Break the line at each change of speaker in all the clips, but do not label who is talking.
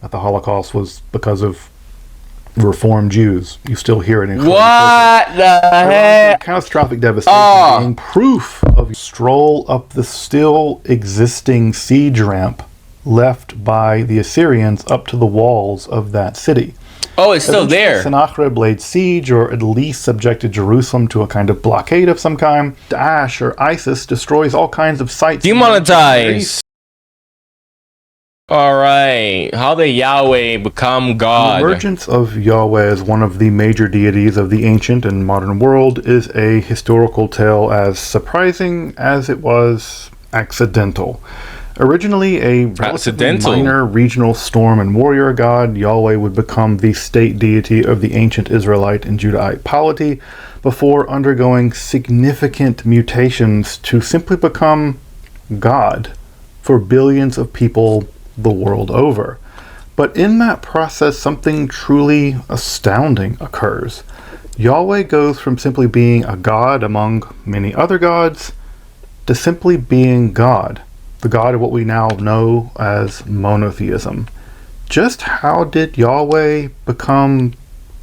that the Holocaust was because of Reformed Jews. You still hear it in
what the heck?
Catastrophic devastation being proof of stroll up the still existing siege ramp left by the Assyrians up to the walls of that city.
Oh, it's still there.
Sennacherib laid siege, or at least subjected Jerusalem to a kind of blockade of some kind. Daesh or ISIS destroys all kinds of sites.
Demonetized. Alright, how did Yahweh become God?
The emergence of Yahweh as one of the major deities of the ancient and modern world is a historical tale as surprising as it was accidental. Originally a relatively minor regional storm and warrior god, Yahweh would become the state deity of the ancient Israelite and Judahite polity before undergoing significant mutations to simply become God for billions of people the world over. But in that process, something truly astounding occurs. Yahweh goes from simply being a god among many other gods to simply being God, the God of what we now know as monotheism. Just how did Yahweh become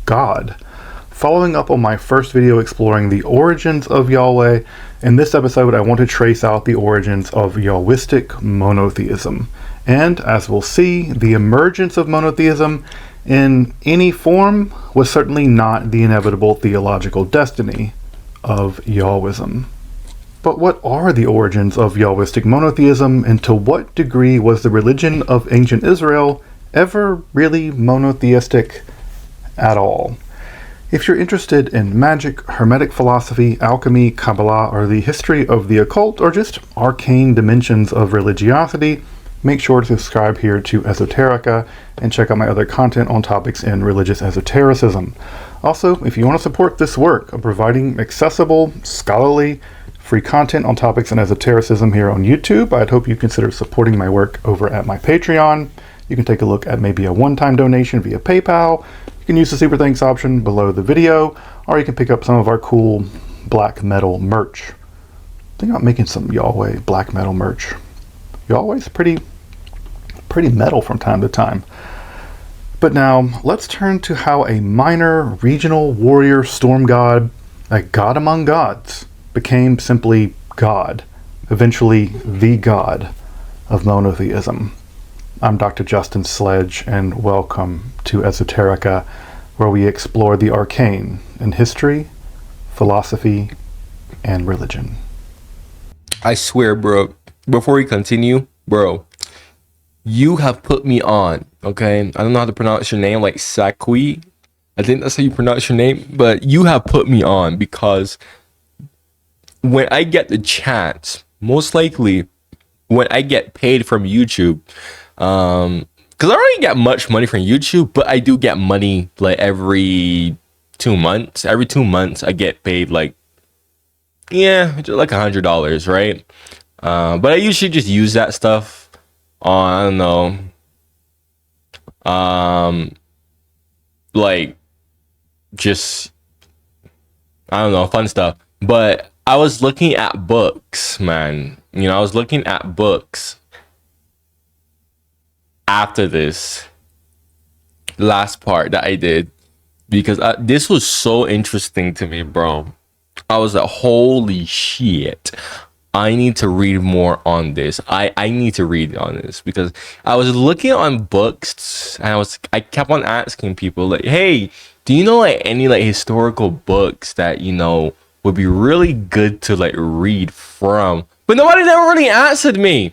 God? Following up on my first video exploring the origins of Yahweh, in this episode I want to trace out the origins of Yahwistic monotheism. And, as we'll see, the emergence of monotheism in any form was certainly not the inevitable theological destiny of Yahwism. But what are the origins of Yahwistic monotheism, and to what degree was the religion of ancient Israel ever really monotheistic at all? If you're interested in magic, hermetic philosophy, alchemy, Kabbalah, or the history of the occult, or just arcane dimensions of religiosity, make sure to subscribe here to Esoterica and check out my other content on topics in religious esotericism. Also, if you want to support this work of providing accessible, scholarly, free content on topics in esotericism here on YouTube, I'd hope you consider supporting my work over at my Patreon. You can take a look at maybe a one-time donation via PayPal. You can use the Super Thanks option below the video, or you can pick up some of our cool black metal merch. Think about making some Yahweh black metal merch. Yahweh's pretty metal from time to time. But now, let's turn to how a minor regional warrior storm god, a god among gods, became simply God, eventually the god of monotheism. I'm Dr. Justin Sledge, and welcome to Esoterica, where we explore the arcane in history, philosophy, and religion.
I swear, bro, before we continue, bro, you have put me on, okay? I don't know how to pronounce your name, like Sakui. I think that's how you pronounce your name, but you have put me on because when I get the chance, most likely when I get paid from YouTube, because I don't really get much money from YouTube, but I do get money like every 2 months. Every 2 months I get paid like $100, right? But I usually just use that stuff on, I don't know, like just, I don't know, fun stuff. But I was looking at books, man. You know, I was looking at books after this last part that I did, because this was so interesting to me, bro. I was like, holy shit, I need to read more on this. I need to read on this, because I was looking on books and I kept on asking people like, hey, do you know like any like historical books that, you know, would be really good to like read from? But nobody never really answered me.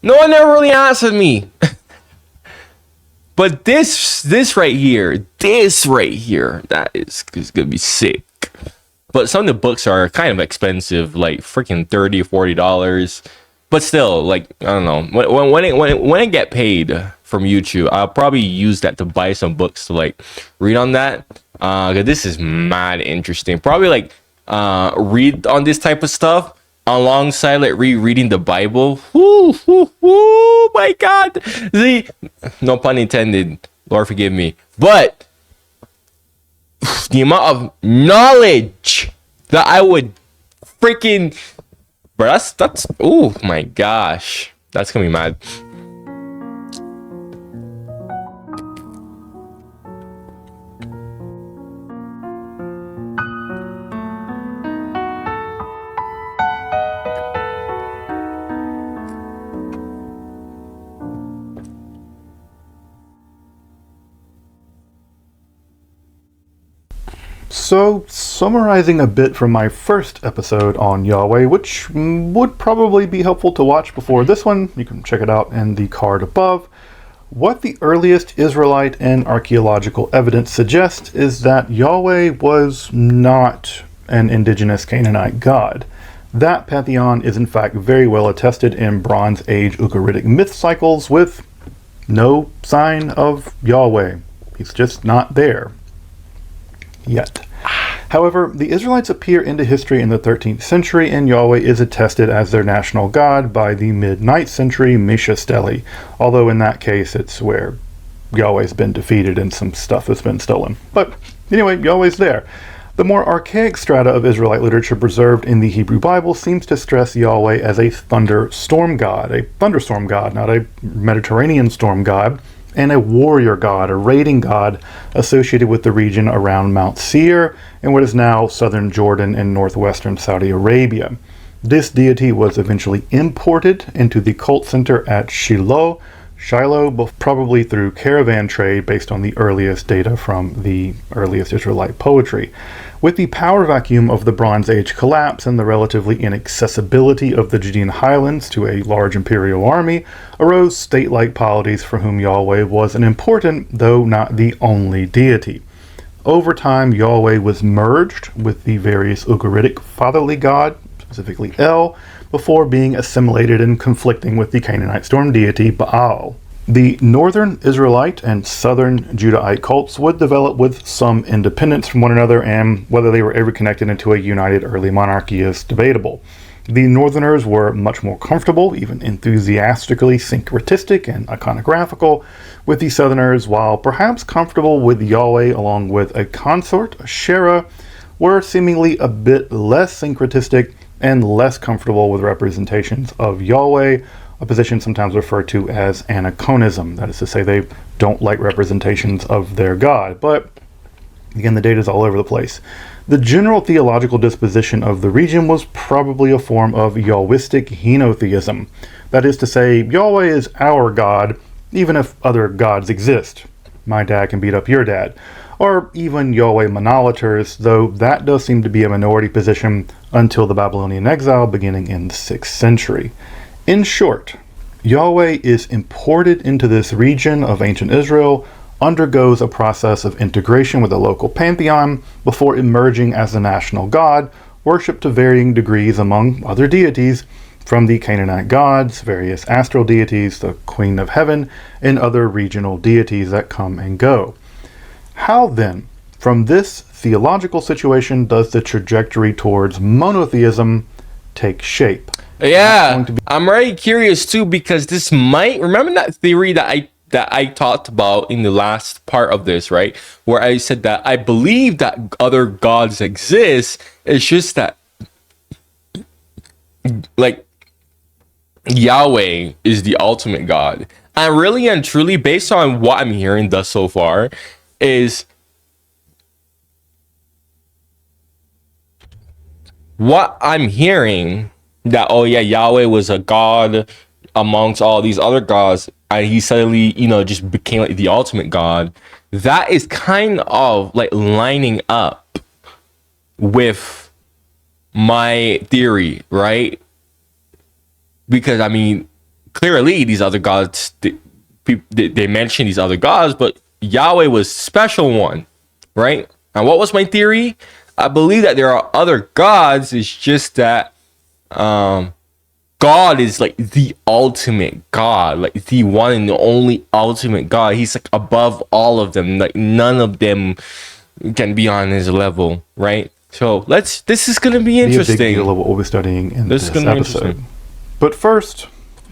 No one ever really answered me. But this right here, that is gonna be sick. But some of the books are kind of expensive, like freaking $30 or $40. But still, like, I don't know. When I get paid from YouTube, I'll probably use that to buy some books to like read on that. 'Cause this is mad interesting. Probably like read on this type of stuff alongside like rereading the Bible. Whoo, my God. See, no pun intended. Lord forgive me. But the amount of knowledge that I would freaking, bro, that's oh my gosh, that's gonna be mad.
So, summarizing a bit from my first episode on Yahweh, which would probably be helpful to watch before this one, you can check it out in the card above. What the earliest Israelite and archaeological evidence suggests is that Yahweh was not an indigenous Canaanite god. That pantheon is in fact very well attested in Bronze Age Ugaritic myth cycles with no sign of Yahweh. He's just not there. Yet. However, the Israelites appear into history in the 13th century, and Yahweh is attested as their national god by the mid-9th century Mesha Stele, although in that case it's where Yahweh's been defeated and some stuff has been stolen. But anyway, Yahweh's there. The more archaic strata of Israelite literature preserved in the Hebrew Bible seems to stress Yahweh as a thunderstorm god, not a Mediterranean storm god, and a warrior god, a raiding god associated with the region around Mount Seir and what is now southern Jordan and northwestern Saudi Arabia. This deity was eventually imported into the cult center at Shiloh, probably through caravan trade based on the earliest data from the earliest Israelite poetry. With the power vacuum of the Bronze Age collapse and the relatively inaccessibility of the Judean highlands to a large imperial army, arose state-like polities for whom Yahweh was an important, though not the only deity. Over time, Yahweh was merged with the various Ugaritic fatherly god, specifically El, before being assimilated and conflicting with the Canaanite storm deity Baal. The northern Israelite and southern Judahite cults would develop with some independence from one another, and whether they were ever connected into a united early monarchy is debatable. The northerners were much more comfortable, even enthusiastically syncretistic and iconographical, with the southerners, while perhaps comfortable with Yahweh along with a consort, Asherah, were seemingly a bit less syncretistic and less comfortable with representations of Yahweh, a position sometimes referred to as anachonism. That is to say, they don't like representations of their god. But again, the data is all over the place. The general theological disposition of the region was probably a form of Yahwistic henotheism. That is to say, Yahweh is our god, even if other gods exist. My dad can beat up your dad. Or even Yahweh monolaters, though that does seem to be a minority position until the Babylonian exile beginning in the 6th century. In short, Yahweh is imported into this region of ancient Israel, undergoes a process of integration with the local pantheon before emerging as the national god, worshipped to varying degrees among other deities, from the Canaanite gods, various astral deities, the Queen of Heaven, and other regional deities that come and go. How then, from this theological situation, does the trajectory towards monotheism take shape?
Yeah, I'm very curious too, because this might, remember that theory that I talked about in the last part of this, right? Where I said that I believe that other gods exist. It's just that, like, Yahweh is the ultimate God. And really and truly, based on what I'm hearing thus so far, is what I'm hearing that, oh yeah, Yahweh was a god amongst all these other gods, and he suddenly, just became like the ultimate god. That is kind of like lining up with my theory, right? Because I mean, clearly these other gods, they mention these other gods, but Yahweh was special one, right? And what was my theory? I believe that there are other gods. It's just that God is like the ultimate God, like the one and the only ultimate God. He's like above all of them. Like none of them can be on his level, right? So this is gonna be interesting.
A big deal of what we'll be studying in this episode. But first,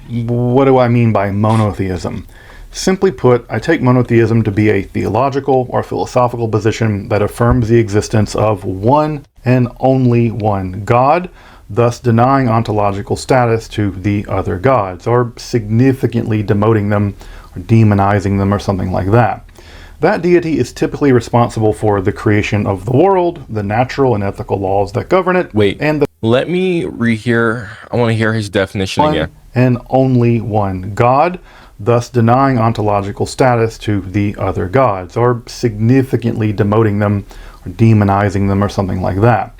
what do I mean by monotheism? Simply put, I take monotheism to be a theological or philosophical position that affirms the existence of one and only one God, thus denying ontological status to the other gods, or significantly demoting them, or demonizing them, or something like that. That deity is typically responsible for the creation of the world, the natural and ethical laws that govern it.
Let me rehear. I want to hear his definition again.
And only one God, thus denying ontological status to the other gods, or significantly demoting them, or demonizing them, or something like that.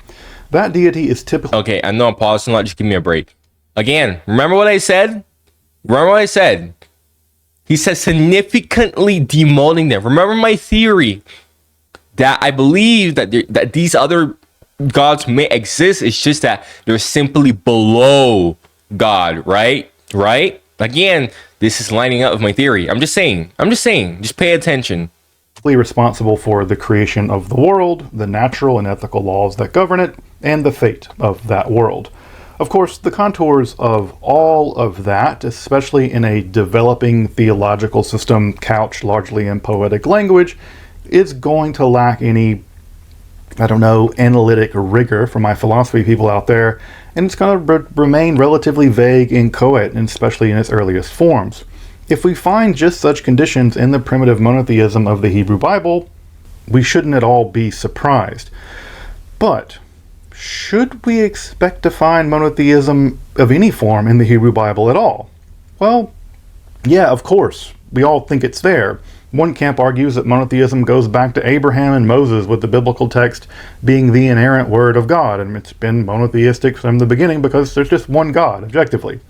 That deity is typically...
Okay, I know I'm pausing a lot. Just give me a break. Again, remember what I said? Remember what I said? He says significantly demoting them. Remember my theory that I believe that that these other gods may exist. It's just that they're simply below God, right? Right? Again, this is lining up with my theory. I'm just saying. Just pay attention.
Responsible for the creation of the world, the natural and ethical laws that govern it, and the fate of that world. Of course, the contours of all of that, especially in a developing theological system couched largely in poetic language, is going to lack any, analytic rigor for my philosophy people out there, and it's going to remain relatively vague, inchoate, and especially in its earliest forms. If we find just such conditions in the primitive monotheism of the Hebrew Bible, we shouldn't at all be surprised. But should we expect to find monotheism of any form in the Hebrew Bible at all? Well, yeah, of course. We all think it's there. One camp argues that monotheism goes back to Abraham and Moses, with the biblical text being the inerrant word of God, and it's been monotheistic from the beginning because there's just one God, objectively.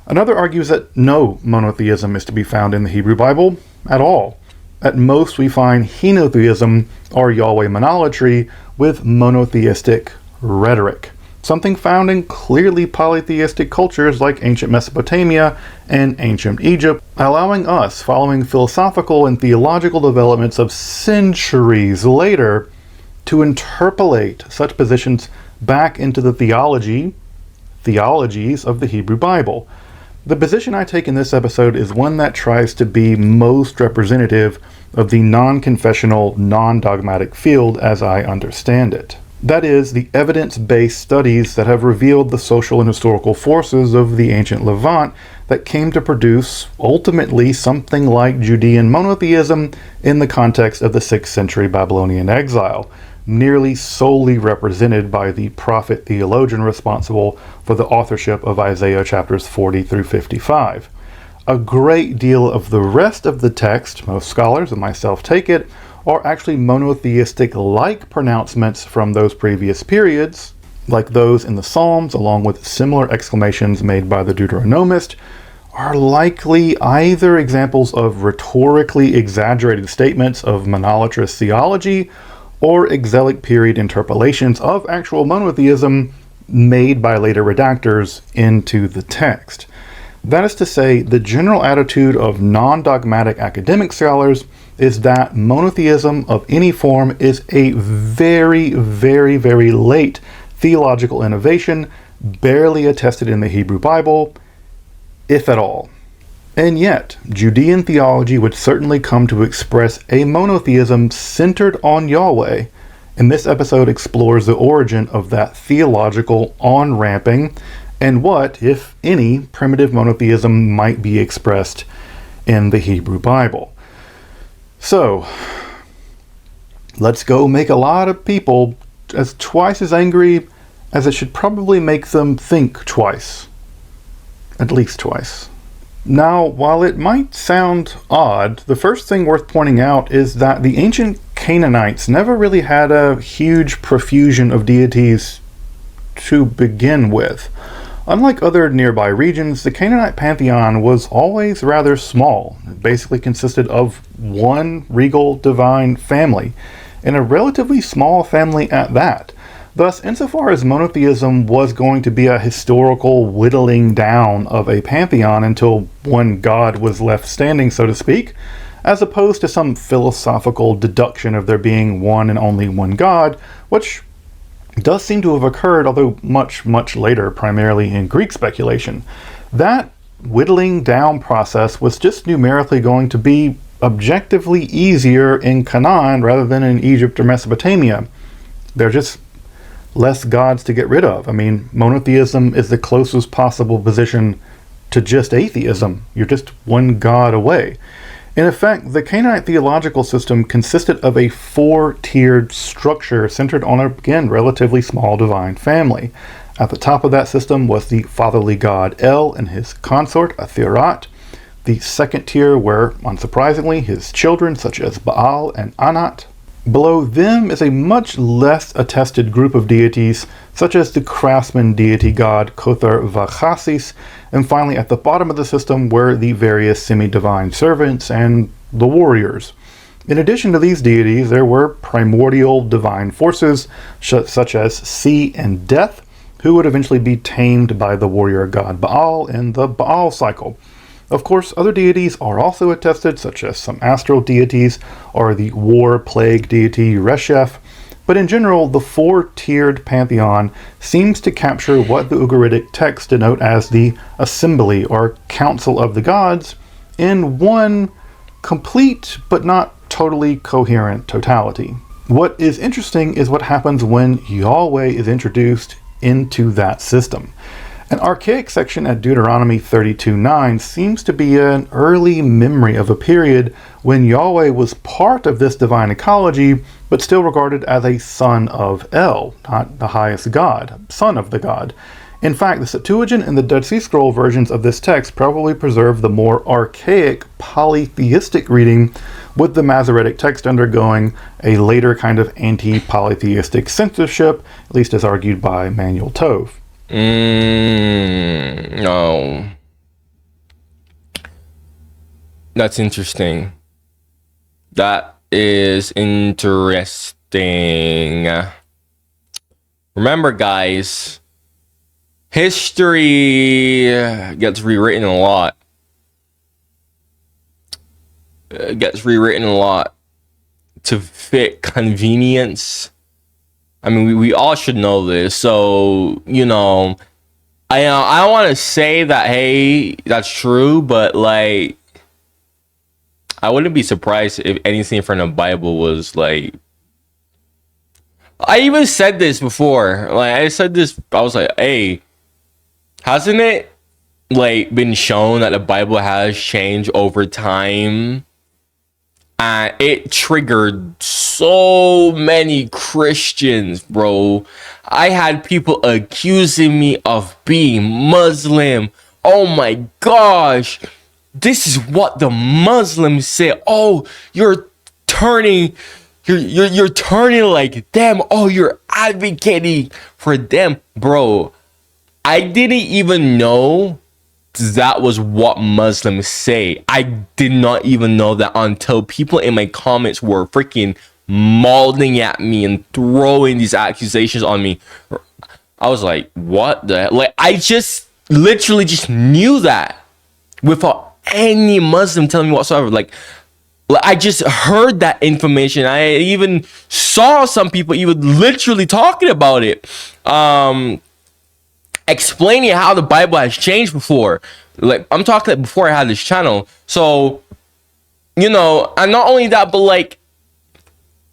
Another argues that no monotheism is to be found in the Hebrew Bible at all. At most, we find henotheism, or Yahweh monolatry, with monotheistic rhetoric, something found in clearly polytheistic cultures like ancient Mesopotamia and ancient Egypt, allowing us, following philosophical and theological developments of centuries later, to interpolate such positions back into the theologies of the Hebrew Bible. The position I take in this episode is one that tries to be most representative of the non-confessional, non-dogmatic field as I understand it. That is, the evidence-based studies that have revealed the social and historical forces of the ancient Levant that came to produce, ultimately, something like Judean monotheism in the context of the 6th century Babylonian exile, nearly solely represented by the prophet-theologian responsible for the authorship of Isaiah chapters 40 through 55. A great deal of the rest of the text, most scholars and myself take it, are actually monotheistic-like pronouncements from those previous periods, like those in the Psalms, along with similar exclamations made by the Deuteronomist, are likely either examples of rhetorically exaggerated statements of monolatrous theology or exilic period interpolations of actual monotheism made by later redactors into the text. That is to say, the general attitude of non-dogmatic academic scholars is that monotheism of any form is a very, very, very late theological innovation, barely attested in the Hebrew Bible, if at all. And yet, Judean theology would certainly come to express a monotheism centered on Yahweh, and this episode explores the origin of that theological on-ramping and what, if any, primitive monotheism might be expressed in the Hebrew Bible. So, let's go make a lot of people twice as angry as it should probably make them think twice. At least twice. Now, while it might sound odd, the first thing worth pointing out is that the ancient Canaanites never really had a huge profusion of deities to begin with. Unlike other nearby regions, the Canaanite pantheon was always rather small. It basically consisted of one regal divine family, and a relatively small family at that. Thus, insofar as monotheism was going to be a historical whittling down of a pantheon until one god was left standing, so to speak, as opposed to some philosophical deduction of there being one and only one god, which does seem to have occurred, although much, much later, primarily in Greek speculation. That whittling down process was just numerically going to be objectively easier in Canaan rather than in Egypt or Mesopotamia. There are just less gods to get rid of. I mean, monotheism is the closest possible position to just atheism. You're just one god away. In effect, the Canaanite theological system consisted of a four-tiered structure centered on a, again, relatively small divine family. At the top of that system was the fatherly god El and his consort, Athirat. The second tier were, unsurprisingly, his children such as Baal and Anat. Below them is a much less attested group of deities, such as the craftsman deity god Kothar Vachasis, and finally at the bottom of the system were the various semi-divine servants and the warriors. In addition to these deities, there were primordial divine forces, such as sea and death, who would eventually be tamed by the warrior god Baal in the Baal cycle. Of course, other deities are also attested, such as some astral deities or the war plague deity Reshef, but in general, the four-tiered pantheon seems to capture what the Ugaritic texts denote as the assembly or council of the gods in one complete but not totally coherent totality. What is interesting is what happens when Yahweh is introduced into that system. An archaic section at Deuteronomy 32:9 seems to be an early memory of a period when Yahweh was part of this divine ecology, but still regarded as a son of El, not the highest god, son of the god. In fact, the Septuagint and the Dead Sea Scroll versions of this text probably preserve the more archaic polytheistic reading, with the Masoretic text undergoing a later kind of anti-polytheistic censorship, at least as argued by Manuel Tove.
No. That's interesting. That is interesting. Remember, guys, history gets rewritten a lot. It gets rewritten a lot to fit convenience. I mean, we all should know this. So, I don't want to say that, hey, that's true, but like, I wouldn't be surprised if anything from the Bible was like, I even said this before. I was like, hey, hasn't it like been shown that the Bible has changed over time? And it triggered so many Christians, bro. I had people accusing me of being Muslim. Oh my gosh. This is what the Muslims say. Oh, you're turning like them. Oh, you're advocating for them. Bro, I didn't even know that was what Muslims say. I did not even know that until people in my comments were freaking mauling at me and throwing these accusations on me. I was like, what the hell? Like, I just literally just knew that without any Muslim telling me whatsoever. Like I just heard that information. I even saw some people even literally talking about it. Explaining how the Bible has changed before. Like, I'm talking like before I had this channel. So, and not only that, but like,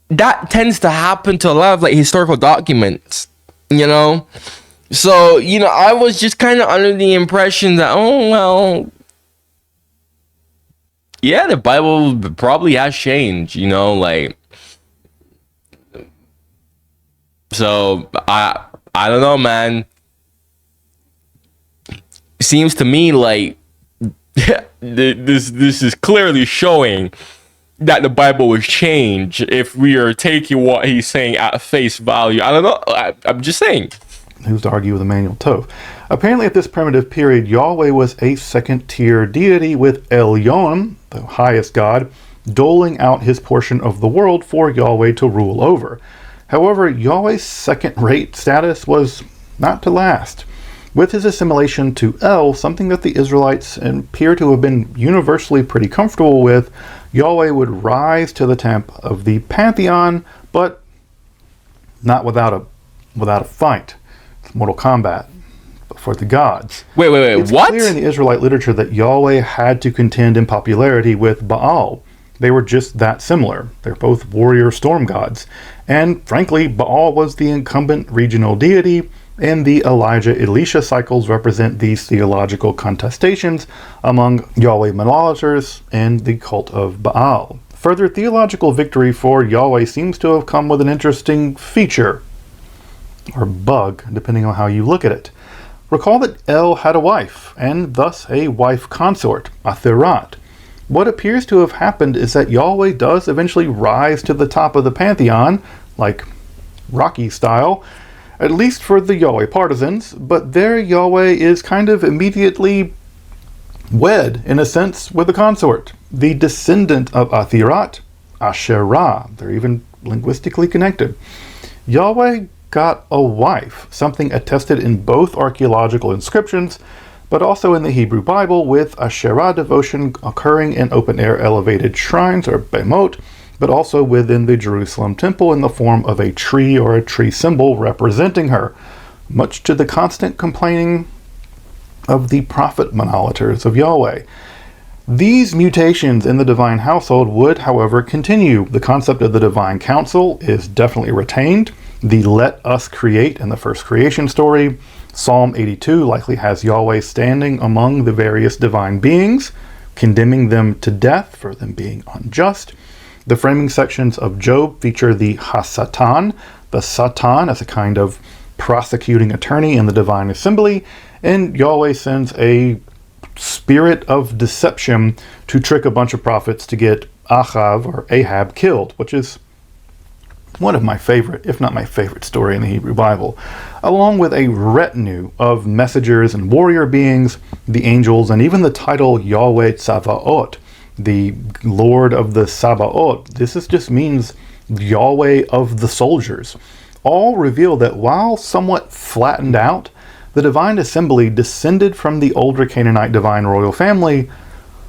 that tends to happen to a lot of like historical documents, So, I was just kind of under the impression that, oh, well, yeah, the Bible probably has changed, like. So, I don't know, man. Seems to me like this is clearly showing that the Bible was changed if we are taking what he's saying at face value. I don't know. I'm just saying.
Who's to argue with Emmanuel Tove? Apparently, at this primitive period, Yahweh was a second-tier deity with Elyon, the highest god, doling out his portion of the world for Yahweh to rule over. However, Yahweh's second-rate status was not to last. With his assimilation to El, something that the Israelites appear to have been universally pretty comfortable with, Yahweh would rise to the top of the pantheon, but not without a fight. It's Mortal Kombat for the gods.
Wait,
it's
what?
It's clear in the Israelite literature that Yahweh had to contend in popularity with Baal. They were just that similar. They're both warrior storm gods. And frankly, Baal was the incumbent regional deity, and the Elijah-Elisha cycles represent these theological contestations among Yahweh monolators and the cult of Baal. Further theological victory for Yahweh seems to have come with an interesting feature, or bug, depending on how you look at it. Recall that El had a wife, and thus a wife consort, Athirat. What appears to have happened is that Yahweh does eventually rise to the top of the pantheon, like Rocky style, at least for the Yahweh partisans, but there Yahweh is kind of immediately wed, in a sense, with a consort, the descendant of Athirat, Asherah. They're even linguistically connected. Yahweh got a wife, something attested in both archaeological inscriptions, but also in the Hebrew Bible, with Asherah devotion occurring in open-air elevated shrines, or bemot, but also within the Jerusalem temple in the form of a tree or a tree symbol representing her, much to the constant complaining of the prophet monolators of Yahweh. These mutations in the divine household would, however, continue. The concept of the divine council is definitely retained. The let us create in the first creation story. Psalm 82 likely has Yahweh standing among the various divine beings, condemning them to death for them being unjust. The framing sections of Job feature the Hasatan, the Satan as a kind of prosecuting attorney in the divine assembly, and Yahweh sends a spirit of deception to trick a bunch of prophets to get Achav or Ahab killed, which is one of my favorite, if not my favorite story in the Hebrew Bible, along with a retinue of messengers and warrior beings, the angels, and even the title Yahweh Tzavaot, the Lord of the Sabaoth. Just means Yahweh of the soldiers. All reveal that while somewhat flattened out, the divine assembly descended from the older Canaanite divine royal family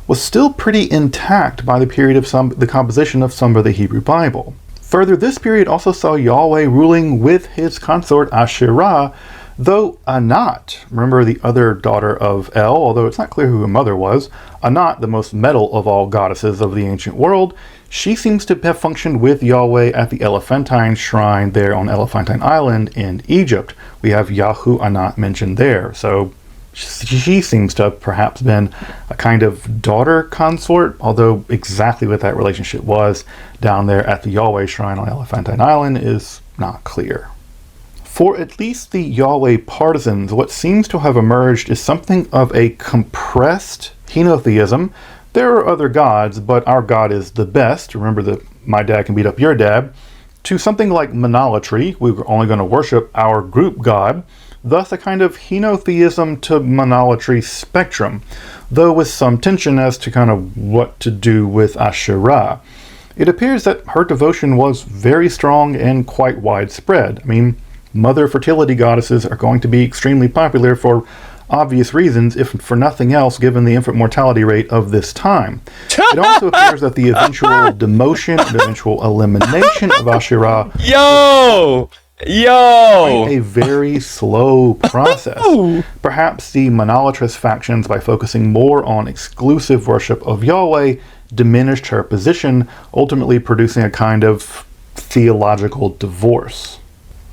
was still pretty intact by the period of the composition of some of the Hebrew Bible. Further, this period also saw Yahweh ruling with his consort Asherah, though Anat, remember the other daughter of El, although it's not clear who her mother was, Anat, the most metal of all goddesses of the ancient world, she seems to have functioned with Yahweh at the Elephantine shrine there on Elephantine Island in Egypt. We have Yahu Anat mentioned there, so she seems to have perhaps been a kind of daughter consort, although exactly what that relationship was down there at the Yahweh shrine on Elephantine Island is not clear. For at least the Yahweh partisans, what seems to have emerged is something of a compressed henotheism. There are other gods, but our God is the best. Remember that my dad can beat up your dad. To something like monolatry, we're only going to worship our group God. Thus a kind of henotheism to monolatry spectrum, though with some tension as to kind of what to do with Asherah. It appears that her devotion was very strong and quite widespread. I mean, mother fertility goddesses are going to be extremely popular for obvious reasons, if for nothing else, given the infant mortality rate of this time. It also appears that the eventual demotion and eventual elimination of Asherah a very slow process. Perhaps the monolatrous factions, by focusing more on exclusive worship of Yahweh, diminished her position, ultimately producing a kind of theological divorce.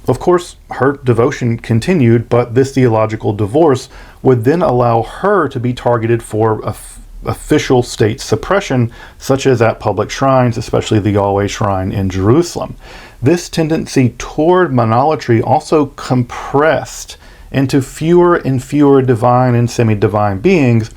Of course, her devotion continued, but this theological divorce would then allow her to be targeted for official state suppression, such as at public shrines, especially the Yahweh shrine in Jerusalem. This tendency toward monolatry also compressed into fewer and fewer divine and semi-divine beings,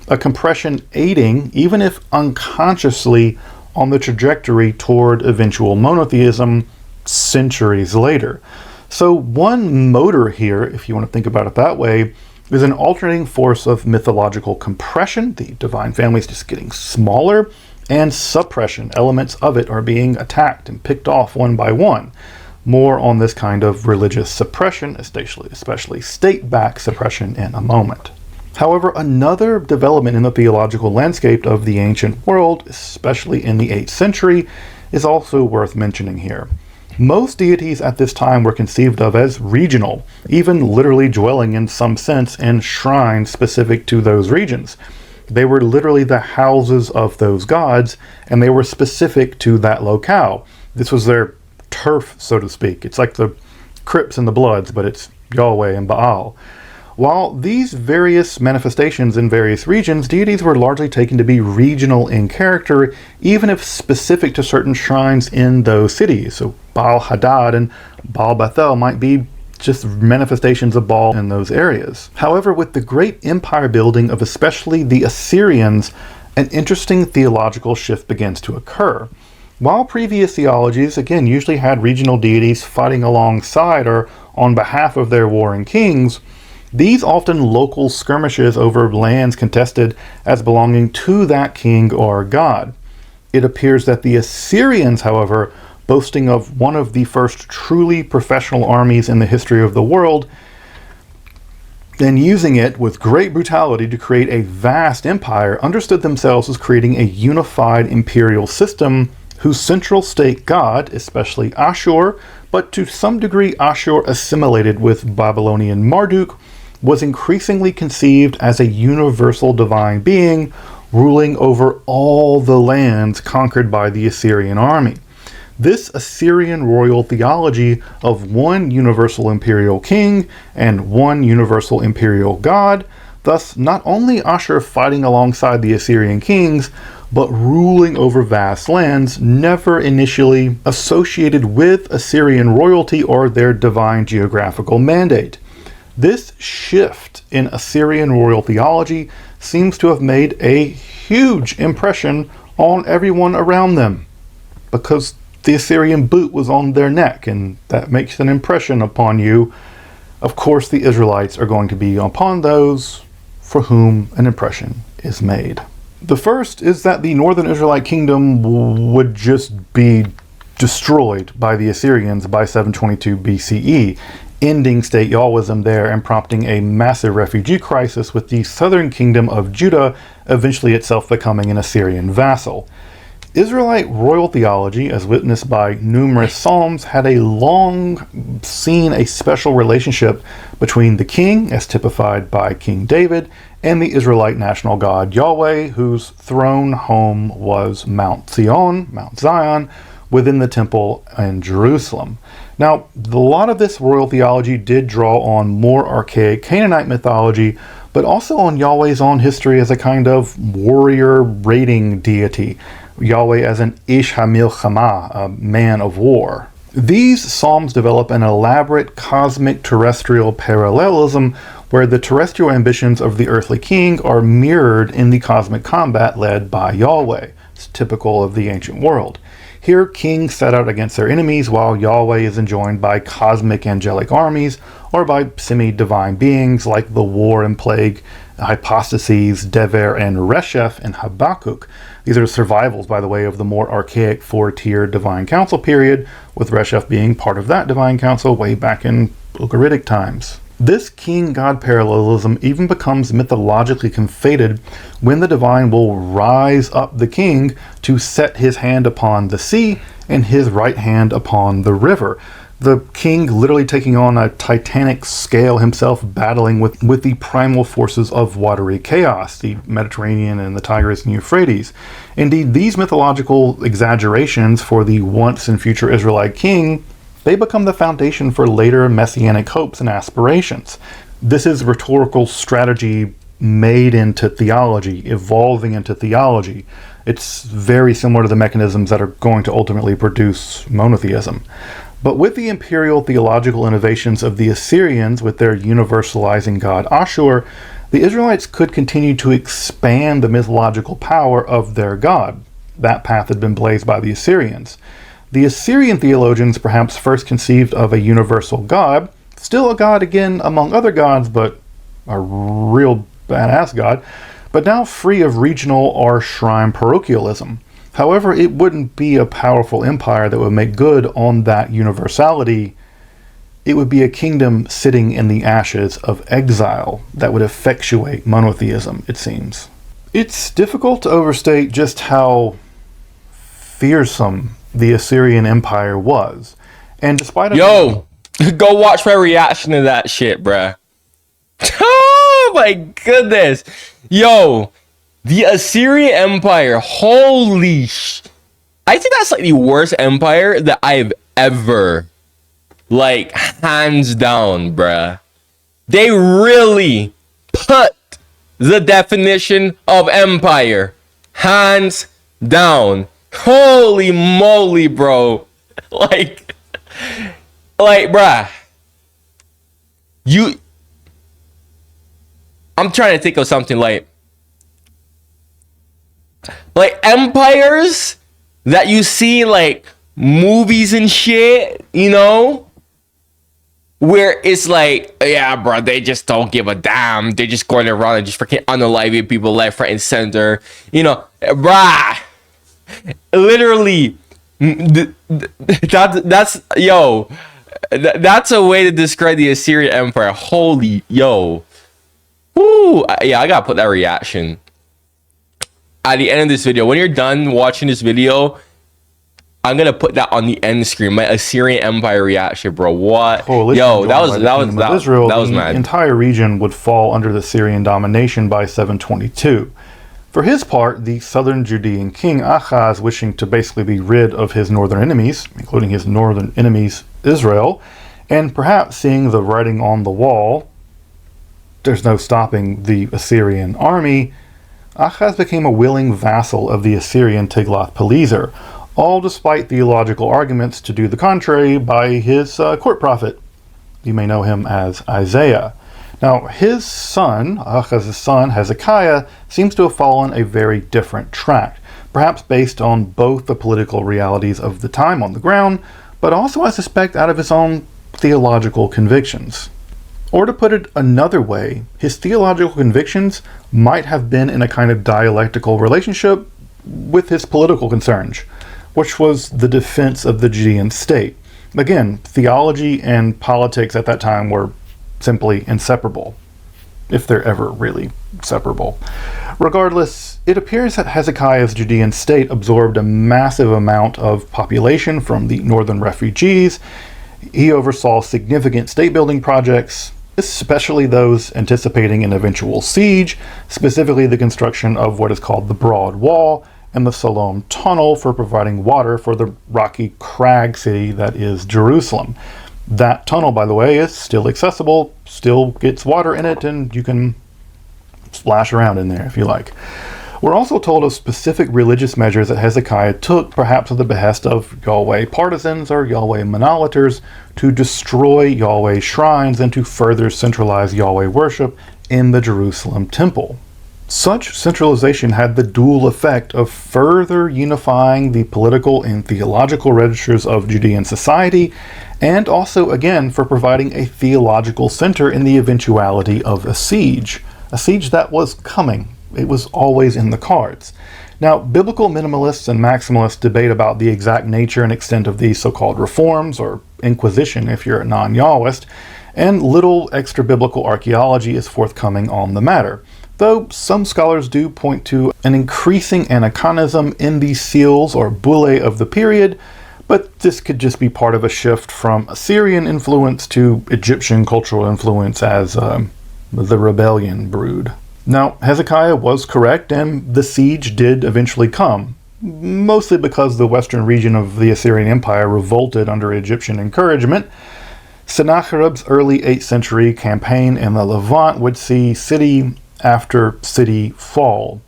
a compression aiding, even if unconsciously, on the trajectory toward eventual monotheism centuries later. So one motor here, if you want to think about it that way, is an alternating force of mythological compression, the divine family is just getting smaller, and suppression, elements of it are being attacked and picked off one by one. More on this kind of religious suppression, especially state-backed suppression, in a moment. However, another development in the theological landscape of the ancient world, especially in the 8th century, is also worth mentioning here. Most deities at this time were conceived of as regional, even literally dwelling in some sense in shrines specific to those regions. They were literally the houses of those gods, and they were specific to that locale. This was their turf, so to speak. It's like the Crips and the Bloods, but it's Yahweh and Baal. While these various manifestations in various regions, deities were largely taken to be regional in character, even if specific to certain shrines in those cities. So Baal Hadad and Baal Bethel might be just manifestations of Baal in those areas. However, with the great empire building of especially the Assyrians, an interesting theological shift begins to occur. While previous theologies, again, usually had regional deities fighting alongside or on behalf of their warring kings, these often local skirmishes over lands contested as belonging to that king or god. It appears that the Assyrians, however, boasting of one of the first truly professional armies in the history of the world, and using it with great brutality to create a vast empire, understood themselves as creating a unified imperial system whose central state god, especially Ashur, but to some degree Ashur assimilated with Babylonian Marduk, was increasingly conceived as a universal divine being ruling over all the lands conquered by the Assyrian army. This Assyrian royal theology of one universal imperial king and one universal imperial god, thus not only Ashur fighting alongside the Assyrian kings, but ruling over vast lands, never initially associated with Assyrian royalty or their divine geographical mandate. This shift in Assyrian royal theology seems to have made a huge impression on everyone around them, because the Assyrian boot was on their neck, and that makes an impression upon you. Of course, the Israelites are going to be upon those for whom an impression is made. The first is that the northern Israelite kingdom would just be destroyed by the Assyrians by 722 BCE, ending state Yahwism there and prompting a massive refugee crisis, with the southern kingdom of Judah eventually itself becoming an Assyrian vassal. Israelite royal theology, as witnessed by numerous psalms, had a long seen a special relationship between the king, as typified by King David, and the Israelite national god Yahweh, whose throne home was Mount Zion, within the temple in Jerusalem. Now, a lot of this royal theology did draw on more archaic Canaanite mythology, but also on Yahweh's own history as a kind of warrior raiding deity. Yahweh as an Ish HaMilchama, a man of war. These psalms develop an elaborate cosmic terrestrial parallelism where the terrestrial ambitions of the earthly king are mirrored in the cosmic combat led by Yahweh. It's typical of the ancient world. Here, kings set out against their enemies, while Yahweh is enjoined by cosmic angelic armies or by semi-divine beings like the war and plague hypostases Dever and Resheph and Habakkuk. These are survivals, by the way, of the more archaic four-tiered divine council period, with Resheph being part of that divine council way back in Ugaritic times. This king-god parallelism even becomes mythologically conflated when the divine will rise up the king to set his hand upon the sea and his right hand upon the river. The king literally taking on a titanic scale himself, battling with the primal forces of watery chaos, the Mediterranean and the Tigris and Euphrates. Indeed, these mythological exaggerations for the once and future Israelite king, they become the foundation for later messianic hopes and aspirations. This is rhetorical strategy made into theology, evolving into theology. It's very similar to the mechanisms that are going to ultimately produce monotheism. But with the imperial theological innovations of the Assyrians, with their universalizing god Ashur, the Israelites could continue to expand the mythological power of their god. That path had been blazed by the Assyrians. The Assyrian theologians perhaps first conceived of a universal god, still a god again among other gods, but a real badass god, but now free of regional or shrine parochialism. However, it wouldn't be a powerful empire that would make good on that universality. It would be a kingdom sitting in the ashes of exile that would effectuate monotheism, it seems. It's difficult to overstate just how fearsome the Assyrian Empire was. And despite
Yo, go watch my reaction to that shit, bruh. Oh my goodness. Yo, the Assyrian Empire, holy I think that's like the worst empire that I've ever, like, hands down, bruh. They really put the definition of empire hands down. Holy moly, bro. Like, bruh. I'm trying to think of something like empires that you see like movies and shit, you know, where it's like, yeah, bro, they just don't give a damn. They're just going around and just freaking unaliving people left, right, and center. You know, bruh. Literally, that's yo. That's a way to describe the Assyrian Empire. Holy yo. Woo. Yeah, I gotta put that reaction at the end of this video. When you're done watching this video, I'm gonna put that on the end screen. My Assyrian Empire reaction, bro. What? Yo, that was
Israel.
That was
the
mad.
Entire region would fall under the Syrian domination by 722. For his part, the southern Judean king Ahaz, wishing to basically be rid of his northern enemies, including his northern enemies Israel, and perhaps seeing the writing on the wall, there's no stopping the Assyrian army, Ahaz became a willing vassal of the Assyrian Tiglath-Pileser, all despite theological arguments to do the contrary by his court prophet. You may know him as Isaiah. Now, his son, Ahaz's son, Hezekiah, seems to have fallen a very different track, perhaps based on both the political realities of the time on the ground, but also, I suspect, out of his own theological convictions. Or to put it another way, his theological convictions might have been in a kind of dialectical relationship with his political concerns, which was the defense of the Judean state. Again, theology and politics at that time were simply inseparable, if they're ever really separable. Regardless, it appears that Hezekiah's Judean state absorbed a massive amount of population from the northern refugees. He oversaw significant state-building projects, especially those anticipating an eventual siege, specifically the construction of what is called the Broad Wall and the Siloam Tunnel for providing water for the rocky crag city that is Jerusalem. That tunnel, by the way, is still accessible, still gets water in it, and you can splash around in there if you like. We're also told of specific religious measures that Hezekiah took, perhaps at the behest of Yahweh partisans or Yahweh monolators, to destroy Yahweh shrines and to further centralize Yahweh worship in the Jerusalem temple. Such centralization had the dual effect of further unifying the political and theological registers of Judean society, and also, again, for providing a theological center in the eventuality of a siege that was coming. It was always in the cards. Now, biblical minimalists and maximalists debate about the exact nature and extent of these so-called reforms, or inquisition if you're a non-Yahwist, and little extra-biblical archaeology is forthcoming on the matter. Though some scholars do point to an increasing anachonism in the seals or bullae of the period, but this could just be part of a shift from Assyrian influence to Egyptian cultural influence as the rebellion brewed. Now, Hezekiah was correct, and the siege did eventually come, mostly because the western region of the Assyrian Empire revolted under Egyptian encouragement. Sennacherib's early 8th century campaign in the Levant would see city after city fall.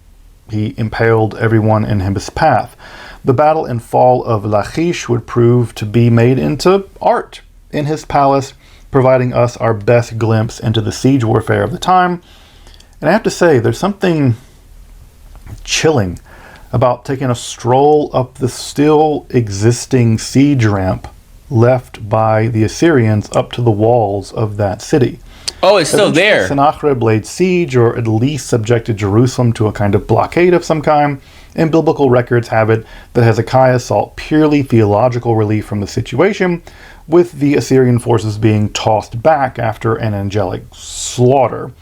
He impaled everyone in his path. The battle and fall of Lachish would prove to be made into art in his palace, providing us our best glimpse into the siege warfare of the time. And I have to say, there's something chilling about taking a stroll up the still existing siege ramp left by the Assyrians up to the walls of that city.
Oh, it's still there.
Sennacherib laid siege, or at least subjected Jerusalem to a kind of blockade of some kind, and biblical records have it that Hezekiah sought purely theological relief from the situation, with the Assyrian forces being tossed back after an angelic slaughter,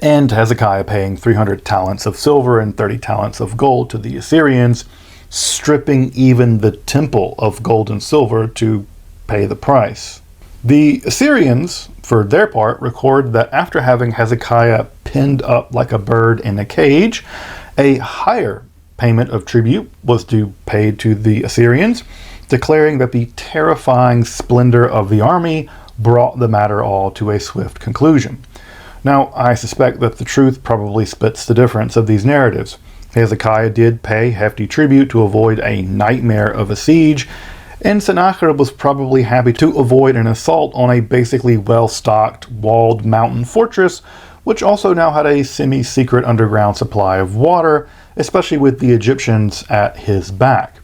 and Hezekiah paying 300 talents of silver and 30 talents of gold to the Assyrians, stripping even the temple of gold and silver to pay the price. The Assyrians, for their part, record that after having Hezekiah pinned up like a bird in a cage, a higher payment of tribute was paid to the Assyrians, declaring that the terrifying splendor of the army brought the matter all to a swift conclusion. Now, I suspect that the truth probably splits the difference of these narratives. Hezekiah did pay hefty tribute to avoid a nightmare of a siege, and Sennacherib was probably happy to avoid an assault on a basically well-stocked, walled mountain fortress, which also now had a semi-secret underground supply of water, especially with the Egyptians at his back.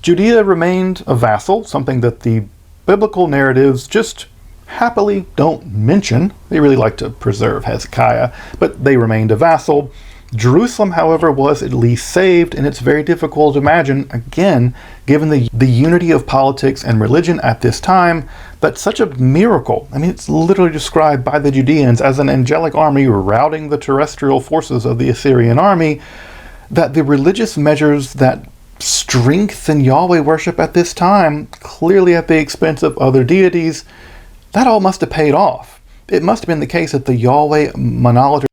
Judea remained a vassal, something that the biblical narratives just happily don't mention. They really like to preserve Hezekiah, but they remained a vassal. Jerusalem, however, was at least saved, and it's very difficult to imagine, again, given the unity of politics and religion at this time, that such a miracle, I mean, it's literally described by the Judeans as an angelic army routing the terrestrial forces of the Assyrian army, that the religious measures that strengthen Yahweh worship at this time, clearly at the expense of other deities, that all must have paid off. It must have been the case that the Yahweh monolith,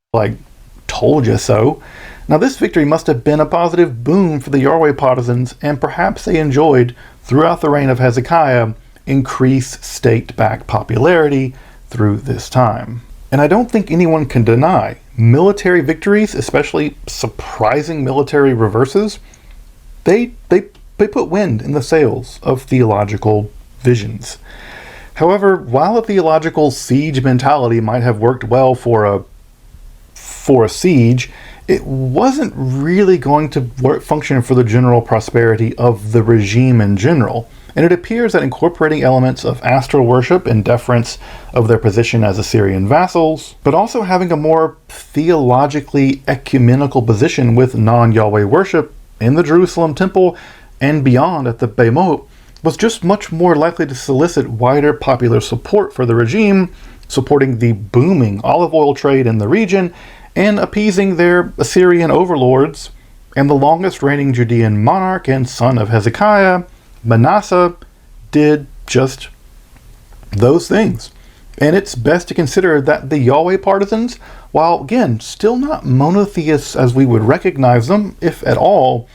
told you so. Now, this victory must have been a positive boon for the Yahweh partisans, and perhaps they enjoyed, throughout the reign of Hezekiah, increased state-backed popularity through this time. And I don't think anyone can deny military victories, especially surprising military reverses, they put wind in the sails of theological visions. However, while a theological siege mentality might have worked well for a siege, it wasn't really going to function for the general prosperity of the regime in general. And it appears that incorporating elements of astral worship in deference of their position as Assyrian vassals, but also having a more theologically ecumenical position with non-Yahweh worship in the Jerusalem temple and beyond at the Beimot, was just much more likely to solicit wider popular support for the regime, supporting the booming olive oil trade in the region, and appeasing their Assyrian overlords. And the longest reigning Judean monarch and son of Hezekiah, Manasseh, did just those things. And it's best to consider that the Yahweh partisans, while again still not monotheists as we would recognize them, if at all,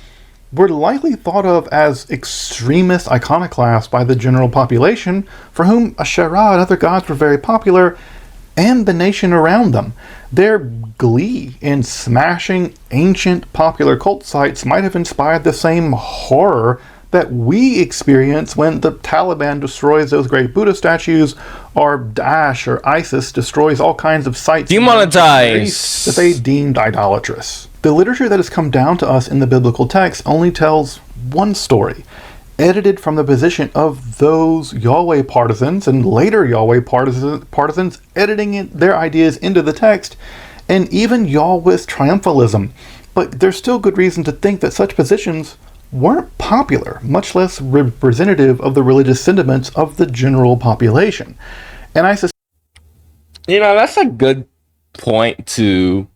were likely thought of as extremist iconoclasts by the general population, for whom Asherah and other gods were very popular, and the nation around them. Their glee in smashing ancient popular cult sites might have inspired the same horror that we experience when the Taliban destroys those great Buddha statues, or Daesh or ISIS destroys all kinds of sites
demonetized
that they deemed idolatrous. The literature that has come down to us in the biblical text only tells one story, edited from the position of those Yahweh partisans and later Yahweh partisans editing their ideas into the text, and even Yahweh's triumphalism. But there's still good reason to think that such positions weren't popular, much less representative of the religious sentiments of the general population. And I suspect,
that's a good point to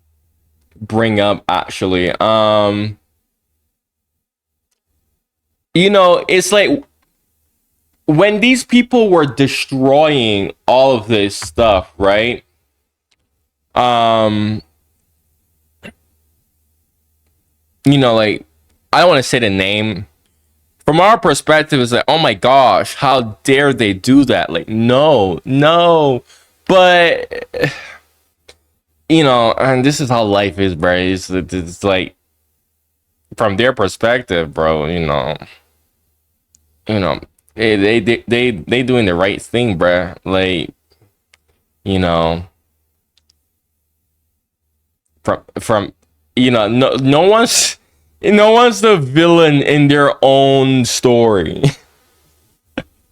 bring up, actually. It's like when these people were destroying all of this stuff, right? I don't want to say the name. From our perspective, it's like, oh my gosh, how dare they do that? Like, no. But, and this is how life is, bro. It's like, from their perspective, bro, they doing the right thing, bro. Like, from no one's the villain in their own story.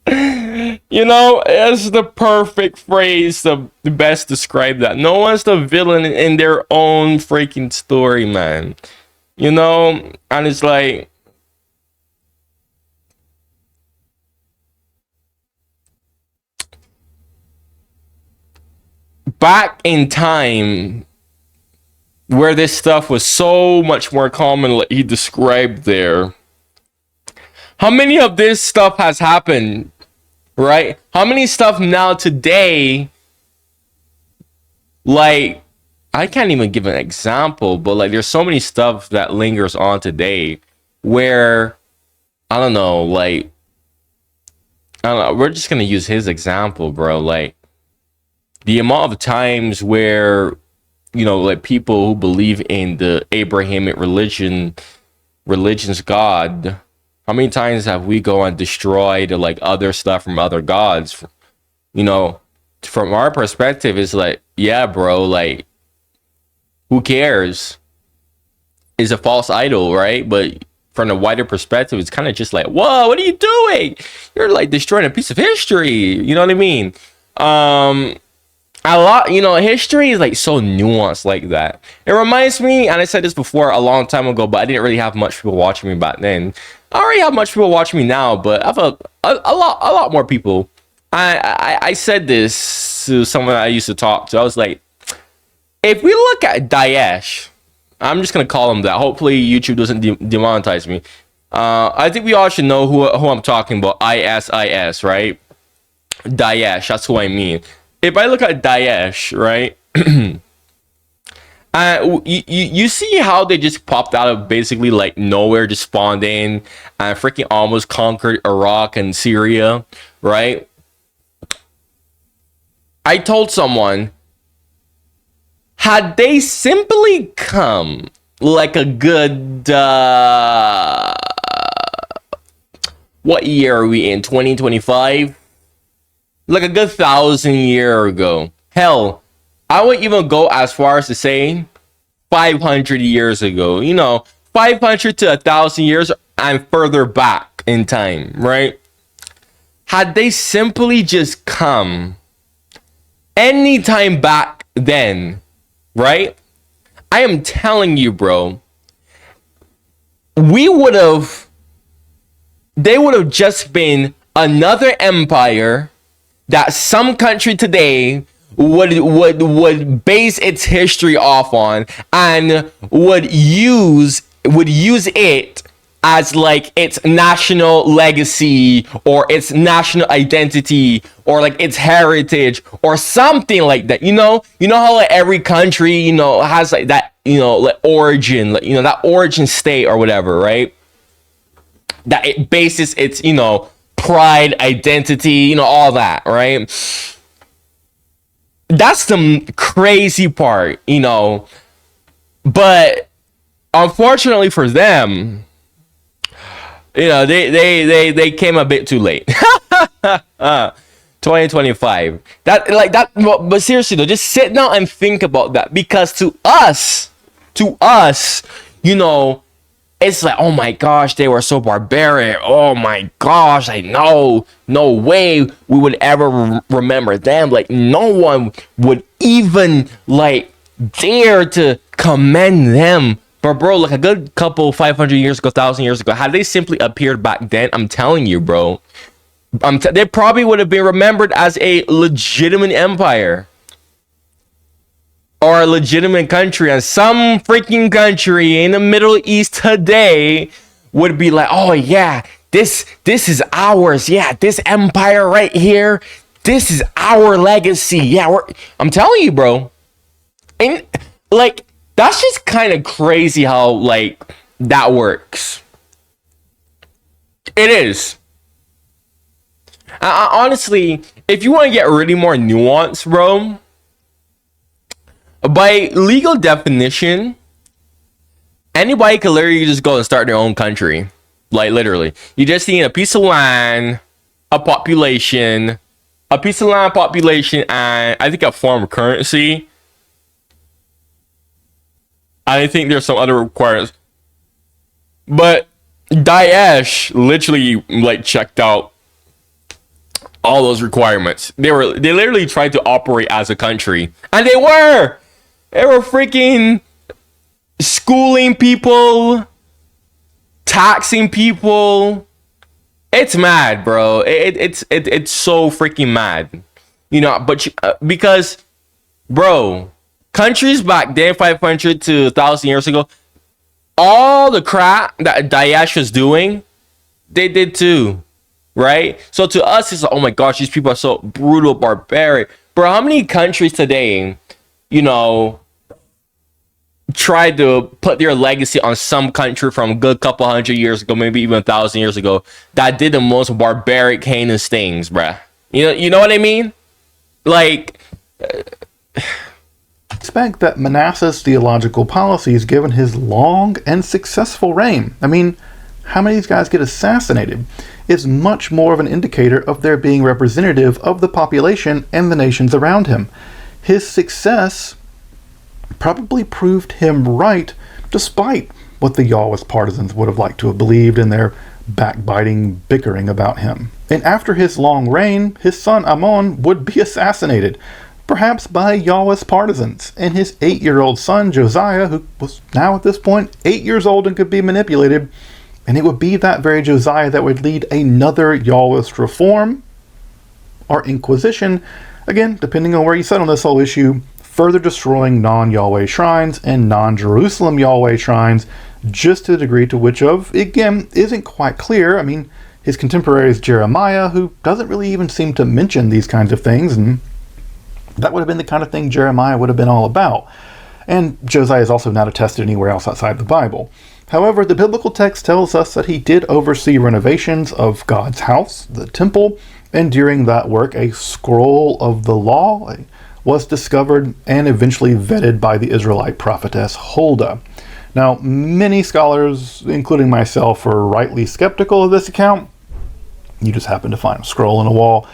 It's the perfect phrase to best describe that. No one's the villain in their own freaking story, man. And it's like, back in time where this stuff was so much more common, like he described there, how many of this stuff has happened, right? How many stuff now today, like, I can't even give an example, but like there's so many stuff that lingers on today where, I don't know, we're just gonna use his example, bro. Like, the amount of times where, like people who believe in the Abrahamic religion's God, How many times have we go and destroyed like other stuff from other gods? You know, from our perspective, it's like, yeah, bro, like, who cares? Is a false idol, right? But from a wider perspective, it's kind of just like, whoa, what are you doing? You're like destroying a piece of history. You know what I mean? A lot, history is like so nuanced like that. It reminds me, and I said this before a long time ago, but I didn't really have much people watching me back then. I already have much people watching me now, but I have a lot more people. I said this to someone I used to talk to. I was like, if we look at Daesh, I'm just gonna call him that. Hopefully YouTube doesn't demonetize me. I think we all should know who I'm talking about. ISIS, right? Daesh, that's who I mean. If I look at Daesh, right? You see how they just popped out of basically like nowhere, just spawned in and freaking almost conquered Iraq and Syria, right? I told someone, had they simply come like a good what year are we in? 2025? Like a good 1,000 years ago. Hell, I would even go as far as to say 500 years ago. 500 to 1,000 years and further back in time, right? Had they simply just come anytime back then, right? I am telling you, bro, they would have just been another empire that some country today would base its history off on, and would use it as like its national legacy or its national identity or like its heritage or something like that. You know how like every country has like that like origin, like that origin state or whatever, right? That it bases its pride, identity, all that, right? That's the crazy part, but unfortunately for them, they came a bit too late. 2025. But seriously though, just sit down and think about that, because to us, it's like, oh my gosh, they were so barbaric. Oh my gosh, I know. No way we would ever remember them. Like, no one would even like dare to commend them. But bro, like a good couple 500 years ago, 1,000 years ago, had they simply appeared back then, I'm telling you, bro, they probably would have been remembered as a legitimate empire. Or a legitimate country, and some freaking country in the Middle East today would be like, oh yeah, this is ours. Yeah, this empire right here, this is our legacy. Yeah, I'm telling you, bro. And like, that's just kind of crazy how like that works. It is. Honestly, if you want to get really more nuanced, bro, by legal definition, anybody can literally just go and start their own country. Like, literally. You just need a piece of land, a population, and I think a form of currency. I think there's some other requirements. But Daesh literally like checked out all those requirements. They literally tried to operate as a country. And they were freaking schooling people, taxing people. It's mad, bro. It's so freaking mad. But because, bro, countries back then, 500 to 1,000 years ago, all the crap that Daesh was doing, they did too, right? So to us, it's like, oh my gosh, these people are so brutal, barbaric. Bro, how many countries today, tried to put their legacy on some country from a good couple hundred years ago, maybe even 1,000 years ago, that did the most barbaric, heinous things, bruh? You know what I mean? Like,
expect that Manasseh's theological policies, given his long and successful reign. I mean, how many of these guys get assassinated is much more of an indicator of their being representative of the population and the nations around him. His success probably proved him right, despite what the Yahweh's partisans would have liked to have believed in their backbiting bickering about him. And after his long reign, his son Ammon would be assassinated, perhaps by Yahweh's partisans, and his 8-year-old son Josiah, who was now at this point 8 years old and could be manipulated, and it would be that very Josiah that would lead another Yahwehist reform or inquisition, again, depending on where you sit on this whole issue, further destroying non-Yahweh shrines and non-Jerusalem Yahweh shrines, just to the degree to which of, again, isn't quite clear. I mean, his contemporary is Jeremiah, who doesn't really even seem to mention these kinds of things, and that would have been the kind of thing Jeremiah would have been all about. And Josiah is also not attested anywhere else outside the Bible. However, the biblical text tells us that he did oversee renovations of God's house, the temple, and during that work, a scroll of the law was discovered and eventually vetted by the Israelite prophetess Huldah. Now, many scholars, including myself, are rightly skeptical of this account. You just happen to find a scroll on a wall,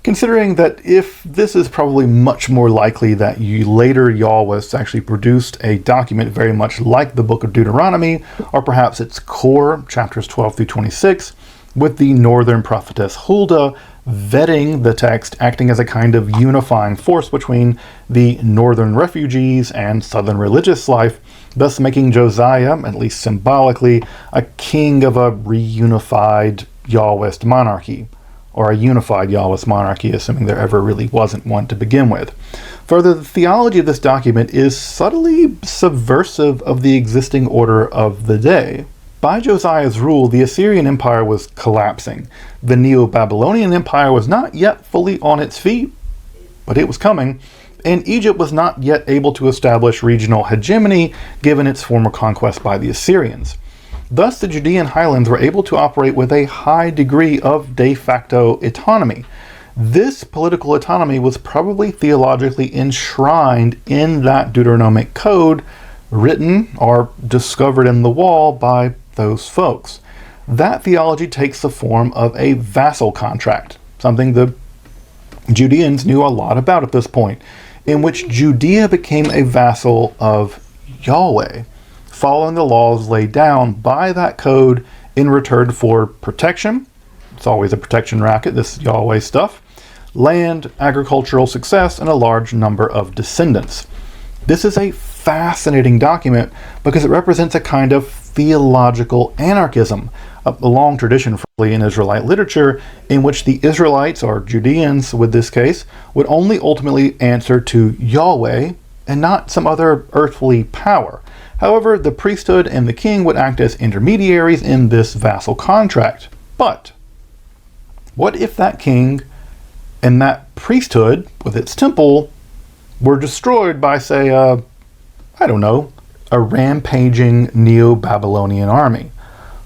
considering that if this is probably much more likely that later Yahwists actually produced a document very much like the book of Deuteronomy, or perhaps its core, chapters 12 through 26, with the northern prophetess Huldah vetting the text, acting as a kind of unifying force between the northern refugees and southern religious life, thus making Josiah, at least symbolically, a king of a reunified Yahwist monarchy, or a unified Yahwist monarchy, assuming there ever really wasn't one to begin with. Further, the theology of this document is subtly subversive of the existing order of the day. By Josiah's rule, the Assyrian Empire was collapsing. The Neo-Babylonian Empire was not yet fully on its feet, but it was coming, and Egypt was not yet able to establish regional hegemony given its former conquest by the Assyrians. Thus, the Judean highlands were able to operate with a high degree of de facto autonomy. This political autonomy was probably theologically enshrined in that Deuteronomic code written or discovered in the wall by those folks. That theology takes the form of a vassal contract, something the Judeans knew a lot about at this point, in which Judea became a vassal of Yahweh, following the laws laid down by that code in return for protection. It's always a protection racket, this Yahweh stuff. Land, agricultural success, and a large number of descendants. This is a fascinating document because it represents a kind of theological anarchism, a long tradition in Israelite literature in which the Israelites, or Judeans with this case, would only ultimately answer to Yahweh and not some other earthly power. However, the priesthood and the king would act as intermediaries in this vassal contract. But what if that king and that priesthood with its temple were destroyed by, say, a rampaging Neo-Babylonian army?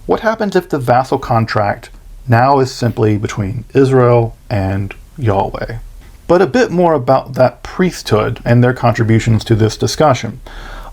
What happens if the vassal contract now is simply between Israel and Yahweh? But a bit more about that priesthood and their contributions to this discussion.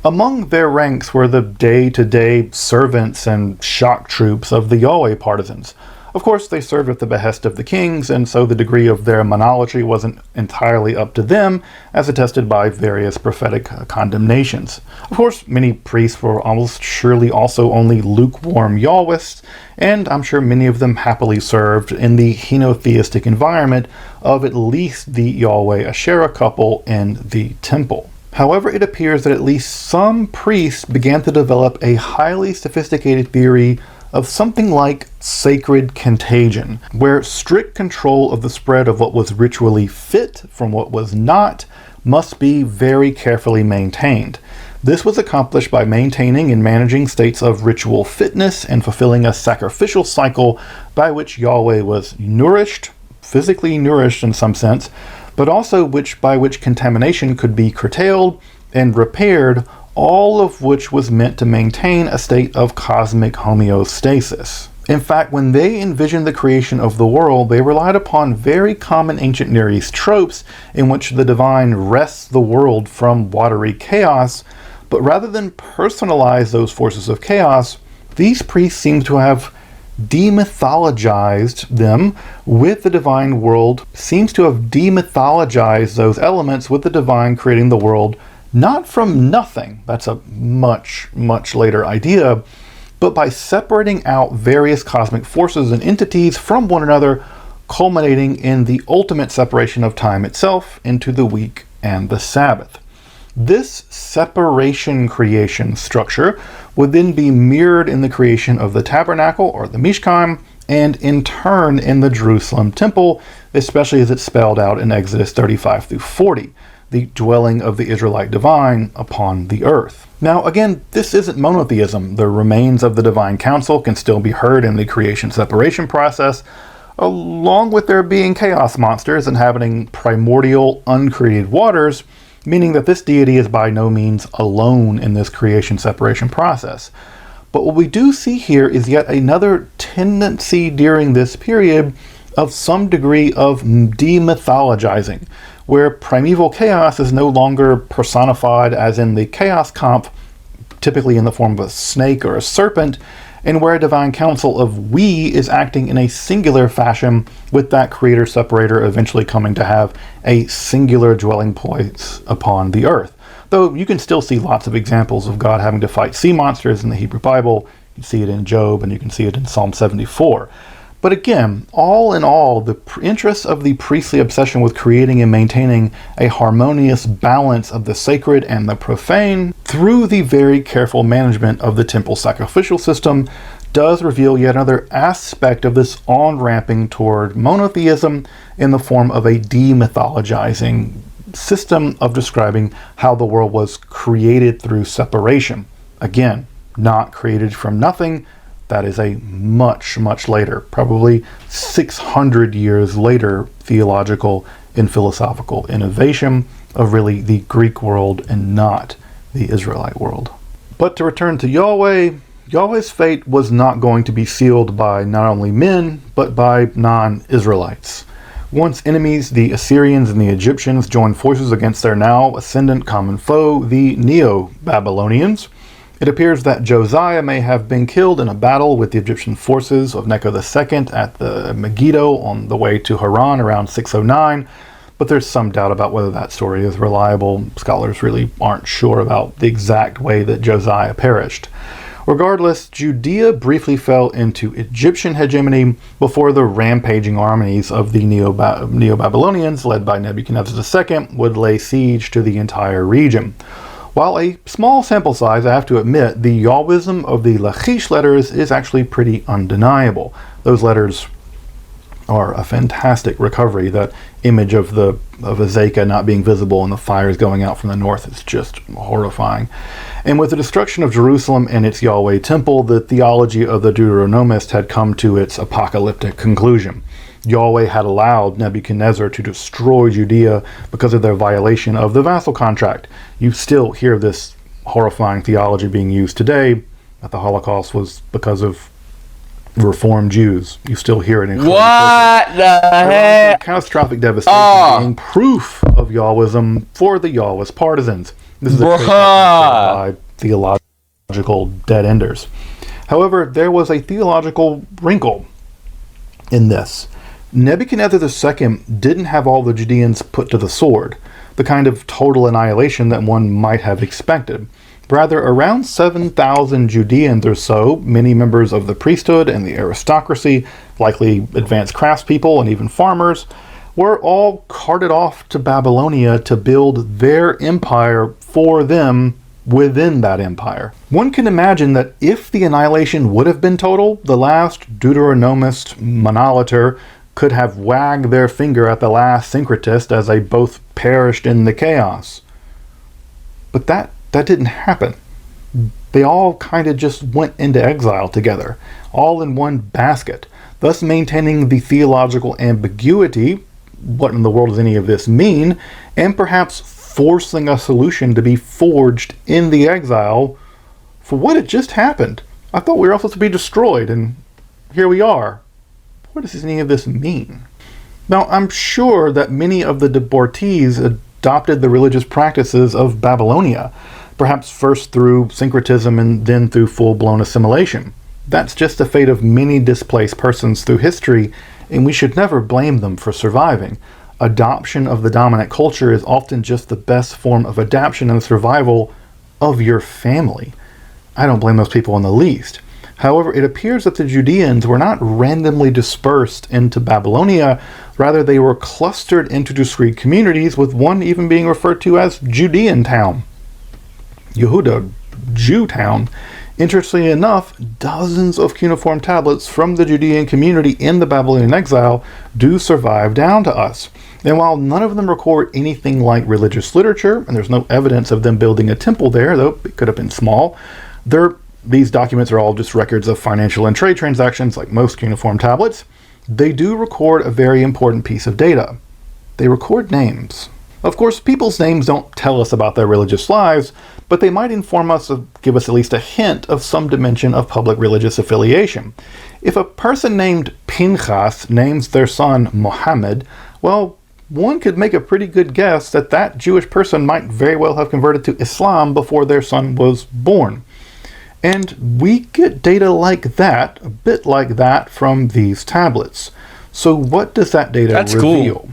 Among their ranks were the day-to-day servants and shock troops of the Yahweh partisans. Of course, they served at the behest of the kings, and so the degree of their monolatry wasn't entirely up to them, as attested by various prophetic condemnations. Of course, many priests were almost surely also only lukewarm Yahwists, and I'm sure many of them happily served in the henotheistic environment of at least the Yahweh-Asherah couple in the temple. However, it appears that at least some priests began to develop a highly sophisticated theory of something like sacred contagion, where strict control of the spread of what was ritually fit from what was not must be very carefully maintained. This was accomplished by maintaining and managing states of ritual fitness and fulfilling a sacrificial cycle by which Yahweh was nourished, physically nourished in some sense, but also by which contamination could be curtailed and repaired, all of which was meant to maintain a state of cosmic homeostasis. In fact, when they envisioned the creation of the world, they relied upon very common ancient Near East tropes in which the divine wrests the world from watery chaos, but rather than personalize those forces of chaos, These priests seem to have demythologized them with the divine world, seems to have demythologized those elements with the divine creating the world, not from nothing, that's a much, much later idea, but by separating out various cosmic forces and entities from one another, culminating in the ultimate separation of time itself into the week and the Sabbath. This separation creation structure would then be mirrored in the creation of the tabernacle or the Mishkan, and in turn in the Jerusalem temple, especially as it's spelled out in Exodus 35 through 40, the dwelling of the Israelite divine upon the earth. Now again, this isn't monotheism. The remains of the divine council can still be heard in the creation separation process, along with there being chaos monsters inhabiting primordial uncreated waters, meaning that this deity is by no means alone in this creation separation process. But what we do see here is yet another tendency during this period of some degree of demythologizing, where primeval chaos is no longer personified as in the chaos comp, typically in the form of a snake or a serpent, and where a divine council of we is acting in a singular fashion, with that creator separator eventually coming to have a singular dwelling place upon the earth. Though you can still see lots of examples of God having to fight sea monsters in the Hebrew Bible. You can see it in Job, and you can see it in Psalm 74. But again, all in all, the interests of the priestly obsession with creating and maintaining a harmonious balance of the sacred and the profane through the very careful management of the temple sacrificial system does reveal yet another aspect of this on-ramping toward monotheism in the form of a demythologizing system of describing how the world was created through separation. Again, not created from nothing. That is a much, much later, probably 600 years later, theological and philosophical innovation of really the Greek world and not the Israelite world. But to return to Yahweh, Yahweh's fate was not going to be sealed by not only men, but by non-Israelites. Once enemies, the Assyrians and the Egyptians, joined forces against their now ascendant common foe, the Neo-Babylonians, it appears that Josiah may have been killed in a battle with the Egyptian forces of Necho II at the Megiddo on the way to Haran around 609, but there's some doubt about whether that story is reliable. Scholars really aren't sure about the exact way that Josiah perished. Regardless, Judea briefly fell into Egyptian hegemony before the rampaging armies of the Neo-Babylonians, led by Nebuchadnezzar II, would lay siege to the entire region. While a small sample size, I have to admit, the Yahwism of the Lachish letters is actually pretty undeniable. Those letters are a fantastic recovery. That image of Azekah not being visible and the fires going out from the north is just horrifying. And with the destruction of Jerusalem and its Yahweh temple, the theology of the Deuteronomist had come to its apocalyptic conclusion. Yahweh had allowed Nebuchadnezzar to destroy Judea because of their violation of the vassal contract. You still hear this horrifying theology being used today, that the Holocaust was because of Reformed Jews. You still hear it in
what the heck?
Catastrophic devastation being proof of Yahwism for the Yahwist partisans. This is a by theological dead enders. However, there was a theological wrinkle in this. Nebuchadnezzar II didn't have all the Judeans put to the sword, the kind of total annihilation that one might have expected. Rather, around 7,000 Judeans or so, many members of the priesthood and the aristocracy, likely advanced craftspeople and even farmers, were all carted off to Babylonia to build their empire for them within that empire. One can imagine that if the annihilation would have been total, the last Deuteronomist monolater could have wagged their finger at the last syncretist as they both perished in the chaos. But that didn't happen. They all kind of just went into exile together, all in one basket, thus maintaining the theological ambiguity, what in the world does any of this mean, and perhaps forcing a solution to be forged in the exile for what had just happened. I thought we were all supposed to be destroyed, and here we are. What does any of this mean? Now, I'm sure that many of the deportees adopted the religious practices of Babylonia, perhaps first through syncretism and then through full-blown assimilation. That's just the fate of many displaced persons through history, and we should never blame them for surviving. Adoption of the dominant culture is often just the best form of adaptation and survival of your family. I don't blame those people in the least. However, it appears that the Judeans were not randomly dispersed into Babylonia. Rather, they were clustered into discrete communities, with one even being referred to as Judean Town. Yehuda, Jewtown. Interestingly enough, dozens of cuneiform tablets from the Judean community in the Babylonian exile do survive down to us. And while none of them record anything like religious literature, and there's no evidence of them building a temple there, though it could have been small, these documents are all just records of financial and trade transactions like most cuneiform tablets. They do record a very important piece of data. They record names. Of course, people's names don't tell us about their religious lives, but they might inform us or give us at least a hint of some dimension of public religious affiliation. If a person named Pinchas names their son Mohammed, well, one could make a pretty good guess that that Jewish person might very well have converted to Islam before their son was born. And we get data like that, a bit like that, from these tablets. So what does that data reveal? Cool.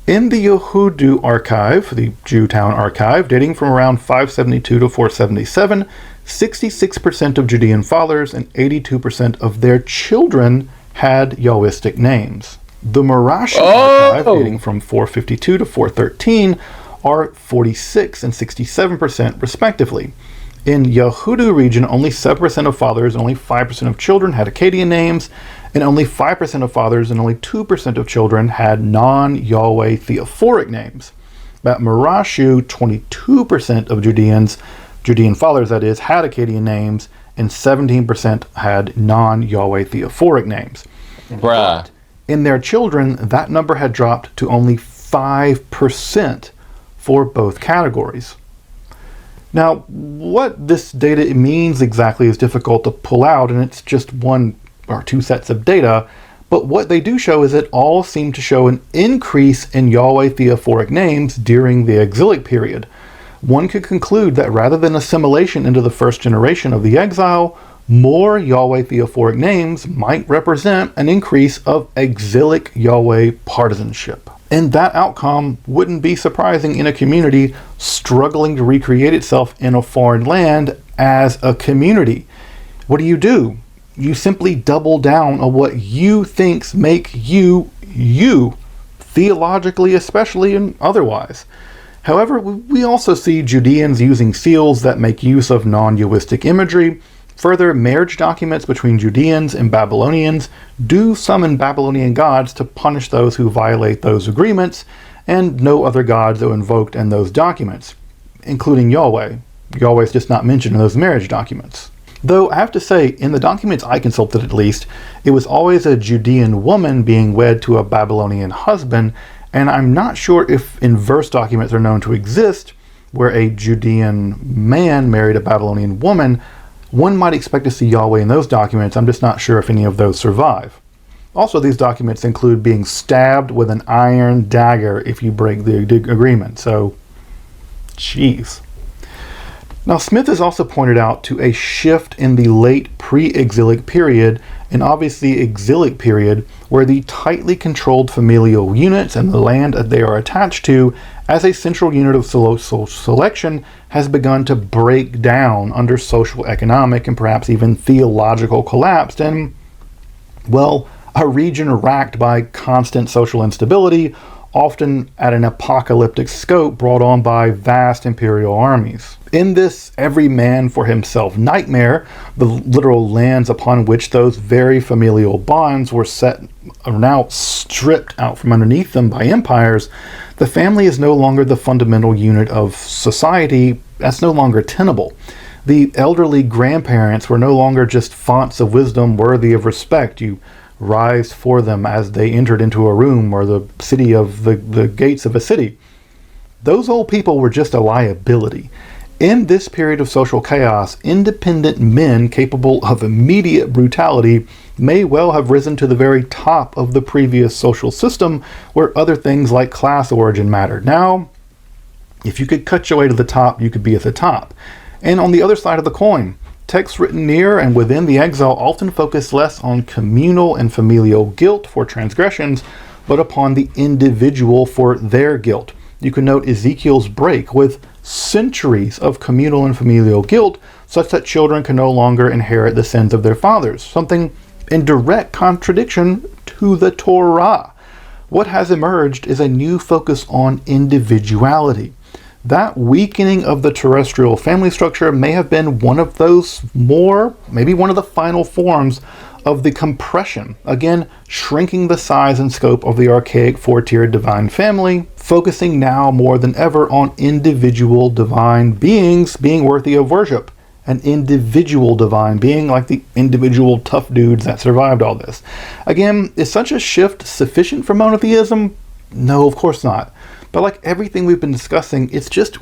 In the Yehudu archive, the Jewtown archive, dating from around 572 to 477, 66% of Judean fathers and 82% of their children had Yahwistic names. The Marashi archive, dating from 452 to 413, are 46 and 67% respectively. In Yehudu region, only 7% of fathers and only 5% of children had Akkadian names, and only 5% of fathers and only 2% of children had non-Yahweh theophoric names. At Marashu, 22% of Judean fathers that is, had Akkadian names, and 17% had non-Yahweh theophoric names.
Bruh.
In their children, that number had dropped to only 5% for both categories. Now, what this data means exactly is difficult to pull out, and it's just one or two sets of data, but what they do show is that all seem to show an increase in Yahweh theophoric names during the exilic period. One could conclude that rather than assimilation into the first generation of the exile, more Yahweh theophoric names might represent an increase of exilic Yahweh partisanship. And that outcome wouldn't be surprising in a community struggling to recreate itself in a foreign land as a community. What do? You simply double down on what you think make you, theologically especially and otherwise. However, we also see Judeans using seals that make use of non-Yahwistic imagery. Further, marriage documents between Judeans and Babylonians do summon Babylonian gods to punish those who violate those agreements, and no other gods are invoked in those documents, including Yahweh. Yahweh is just not mentioned in those marriage documents. Though I have to say, in the documents I consulted at least, it was always a Judean woman being wed to a Babylonian husband, and I'm not sure if inverse documents are known to exist, where a Judean man married a Babylonian woman. One might expect to see Yahweh in those documents. I'm just not sure if any of those survive. Also, these documents include being stabbed with an iron dagger if you break the agreement. So, jeez. Now, Smith has also pointed out to a shift in the late pre-exilic period, and obviously exilic period, where the tightly controlled familial units and the land that they are attached to as a central unit of social selection has begun to break down under social, economic, and perhaps even theological collapse, and, well, a region racked by constant social instability, often at an apocalyptic scope brought on by vast imperial armies. In this every man for himself nightmare, the literal lands upon which those very familial bonds were set are now stripped out from underneath them by empires. The family is no longer the fundamental unit of society. That's no longer tenable. The elderly grandparents were no longer just fonts of wisdom worthy of respect. You rise for them as they entered into a room or the city of the gates of a city. Those old people were just a liability. In this period of social chaos, independent men capable of immediate brutality may well have risen to the very top of the previous social system, where other things like class origin mattered. Now, if you could cut your way to the top, you could be at the top. And on the other side of the coin, texts written near and within the exile often focus less on communal and familial guilt for transgressions, but upon the individual for their guilt. You can note Ezekiel's break with centuries of communal and familial guilt, such that children can no longer inherit the sins of their fathers, something in direct contradiction to the Torah. What has emerged is a new focus on individuality. That weakening of the terrestrial family structure may have been one of those maybe one of the final forms of the compression, again, shrinking the size and scope of the archaic four-tiered divine family, focusing now more than ever on individual divine beings being worthy of worship. An individual divine being, like the individual tough dudes that survived all this. Again, is such a shift sufficient for monotheism? No, of course not. But like everything we've been discussing, it's just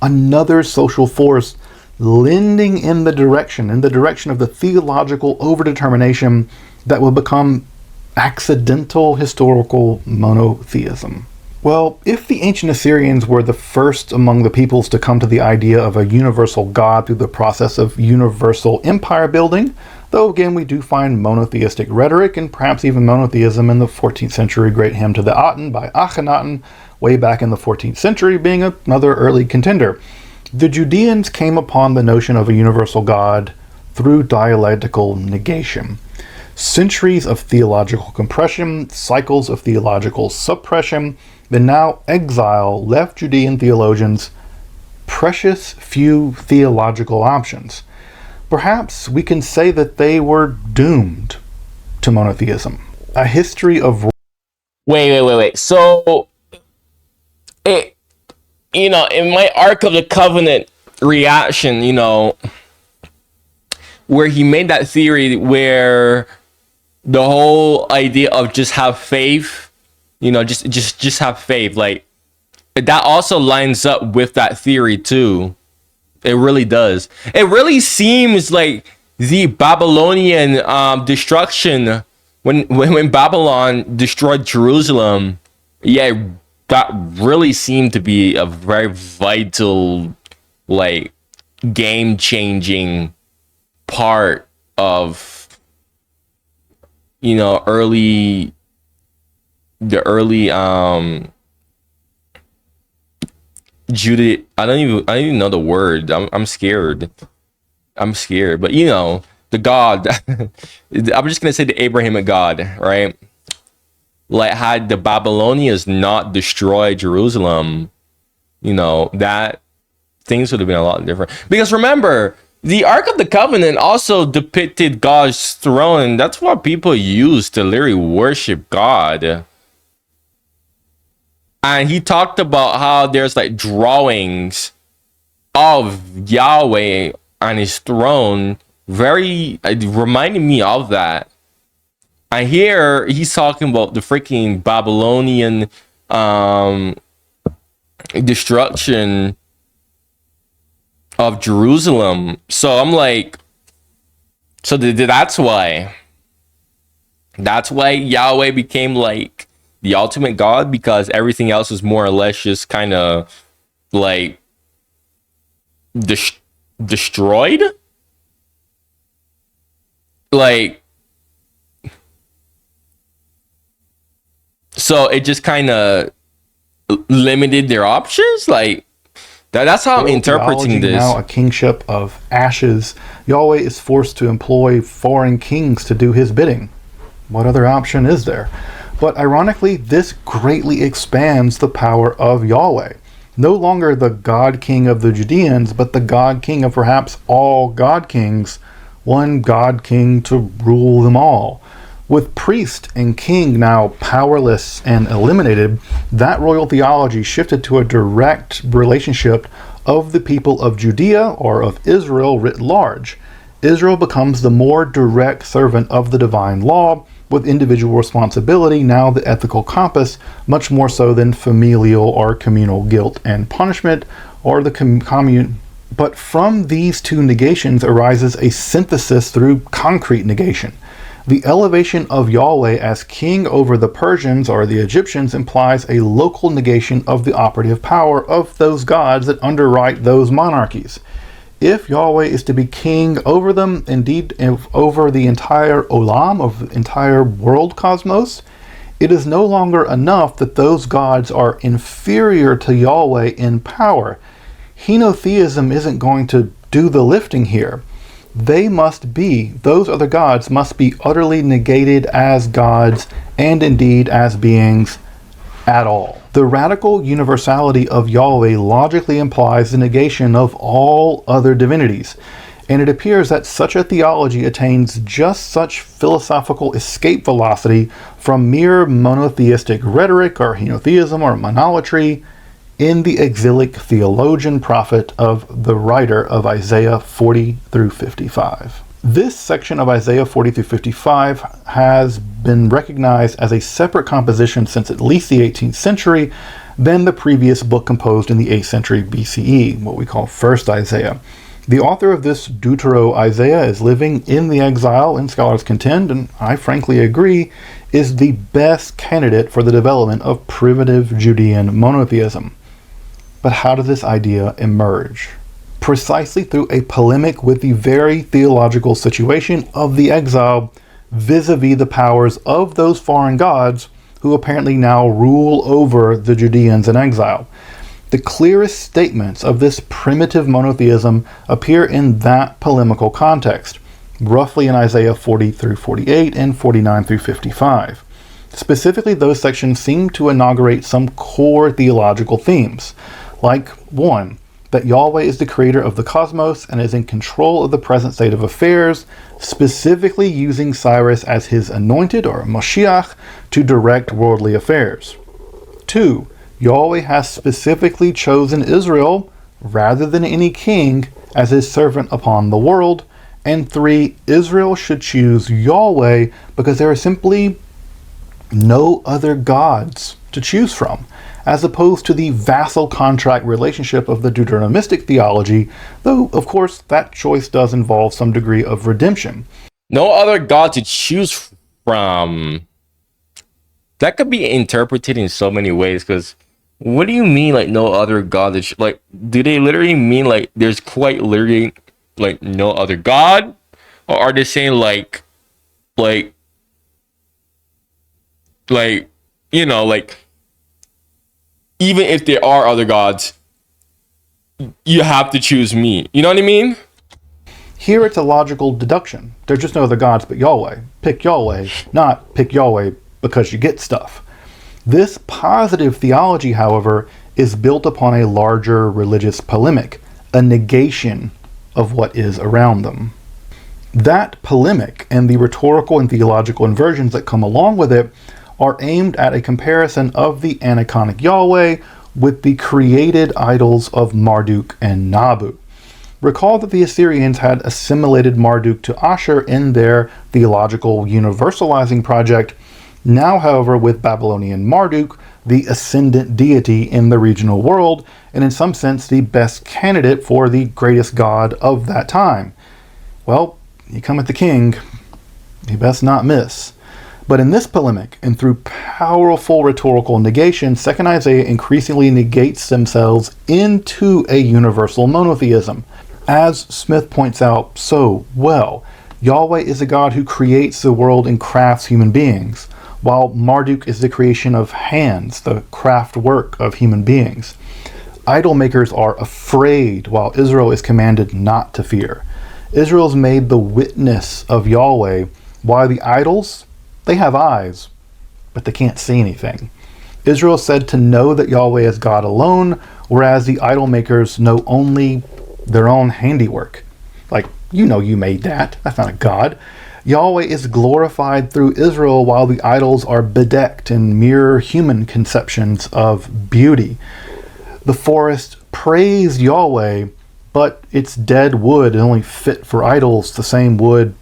another social force lending in the direction of the theological overdetermination that will become accidental historical monotheism. Well, if the ancient Assyrians were the first among the peoples to come to the idea of a universal God through the process of universal empire building, though again we do find monotheistic rhetoric and perhaps even monotheism in the 14th century great hymn to the Aten by Akhenaten, way back in the 14th century, being another early contender. The Judeans came upon the notion of a universal God through dialectical negation. Centuries of theological compression, cycles of theological suppression, the now exile left Judean theologians precious few theological options. Perhaps we can say that they were doomed to monotheism. A history of...
Wait. So, in my Ark of the Covenant reaction, where he made that theory where the whole idea of just have faith, just have faith, like that also lines up with that theory too. It really does. It really seems like the Babylonian destruction when Babylon destroyed Jerusalem, that really seemed to be a very vital, like, game-changing part of the early Judah. I don't even know the word. I'm scared. But the God. I'm just gonna say the Abrahamic God, right? Like, had the Babylonians not destroyed Jerusalem, that things would have been a lot different. Because remember, the Ark of the Covenant also depicted God's throne. That's what people use to literally worship God. And he talked about how there's like drawings of Yahweh on his throne. It reminded me of that. And here he's talking about the freaking Babylonian destruction of Jerusalem. So I'm like, that's why Yahweh became like the ultimate God, because everything else is more or less just kind of like destroyed. Like, so it just kind of limited their options. Like, that's how I'm interpreting this.
Now a kingship of ashes, Yahweh is forced to employ foreign kings to do his bidding. What other option is there? But ironically, this greatly expands the power of Yahweh. No longer the God King of the Judeans, but the God King of perhaps all God Kings, one God King to rule them all. With priest and king now powerless and eliminated, that royal theology shifted to a direct relationship of the people of Judea, or of Israel writ large. Israel becomes the more direct servant of the divine law, with individual responsibility now the ethical compass, much more so than familial or communal guilt and punishment, or the commune. But from these two negations arises a synthesis through concrete negation. The elevation of Yahweh as king over the Persians or the Egyptians implies a local negation of the operative power of those gods that underwrite those monarchies. If Yahweh is to be king over them, indeed over the entire olam, of the entire world cosmos, it is no longer enough that those gods are inferior to Yahweh in power. Henotheism isn't going to do the lifting here. Those other gods must be utterly negated as gods and indeed as beings at all. The radical universality of Yahweh logically implies the negation of all other divinities, and it appears that such a theology attains just such philosophical escape velocity from mere monotheistic rhetoric or henotheism or monolatry in the exilic theologian prophet of the writer of Isaiah 40 through 55. This section of Isaiah 40 through 55 has been recognized as a separate composition since at least the 18th century than the previous book composed in the 8th century BCE, what we call First Isaiah. The author of this Deutero-Isaiah is living in the exile, and scholars contend, and I frankly agree, is the best candidate for the development of primitive Judean monotheism. But how does this idea emerge? Precisely through a polemic with the very theological situation of the exile vis-a-vis the powers of those foreign gods who apparently now rule over the Judeans in exile. The clearest statements of this primitive monotheism appear in that polemical context, roughly in Isaiah 40 through 48 and 49 through 55. Specifically, those sections seem to inaugurate some core theological themes, like 1. That Yahweh is the creator of the cosmos and is in control of the present state of affairs, specifically using Cyrus as his anointed, or Moshiach, to direct worldly affairs. 2. Yahweh has specifically chosen Israel, rather than any king, as his servant upon the world. And 3. Israel should choose Yahweh because there are simply no other gods to choose from, as opposed to the vassal contract relationship of the Deuteronomistic theology, though, of course, that choice does involve some degree of redemption.
No other god to choose from. That could be interpreted in so many ways, because what do you mean, like, no other god to like, do they literally mean, like, there's quite literally, like, no other god? Or are they saying, like, you know, like, even if there are other gods, you have to choose me. You know what I mean?
Here it's a logical deduction. There's just no other gods but Yahweh. Pick Yahweh, not pick Yahweh because you get stuff. This positive theology, however, is built upon a larger religious polemic, a negation of what is around them. That polemic and the rhetorical and theological inversions that come along with it are aimed at a comparison of the aniconic Yahweh with the created idols of Marduk and Nabu. Recall that the Assyrians had assimilated Marduk to Ashur in their theological universalizing project. Now, however, with Babylonian Marduk, the ascendant deity in the regional world, and in some sense the best candidate for the greatest god of that time. Well, you come at the king, you best not miss. But in this polemic, and through powerful rhetorical negation, 2nd Isaiah increasingly negates themselves into a universal monotheism. As Smith points out so well, Yahweh is a God who creates the world and crafts human beings, while Marduk is the creation of hands, the craft work of human beings. Idol makers are afraid, while Israel is commanded not to fear. Israel's made the witness of Yahweh, while the idols, they have eyes, but they can't see anything. Israel is said to know that Yahweh is God alone, whereas the idol makers know only their own handiwork. Like, you know you made that. That's not a god. Yahweh is glorified through Israel, while the idols are bedecked in mere human conceptions of beauty. The forest praised Yahweh, but its dead wood is only fit for idols, the same wood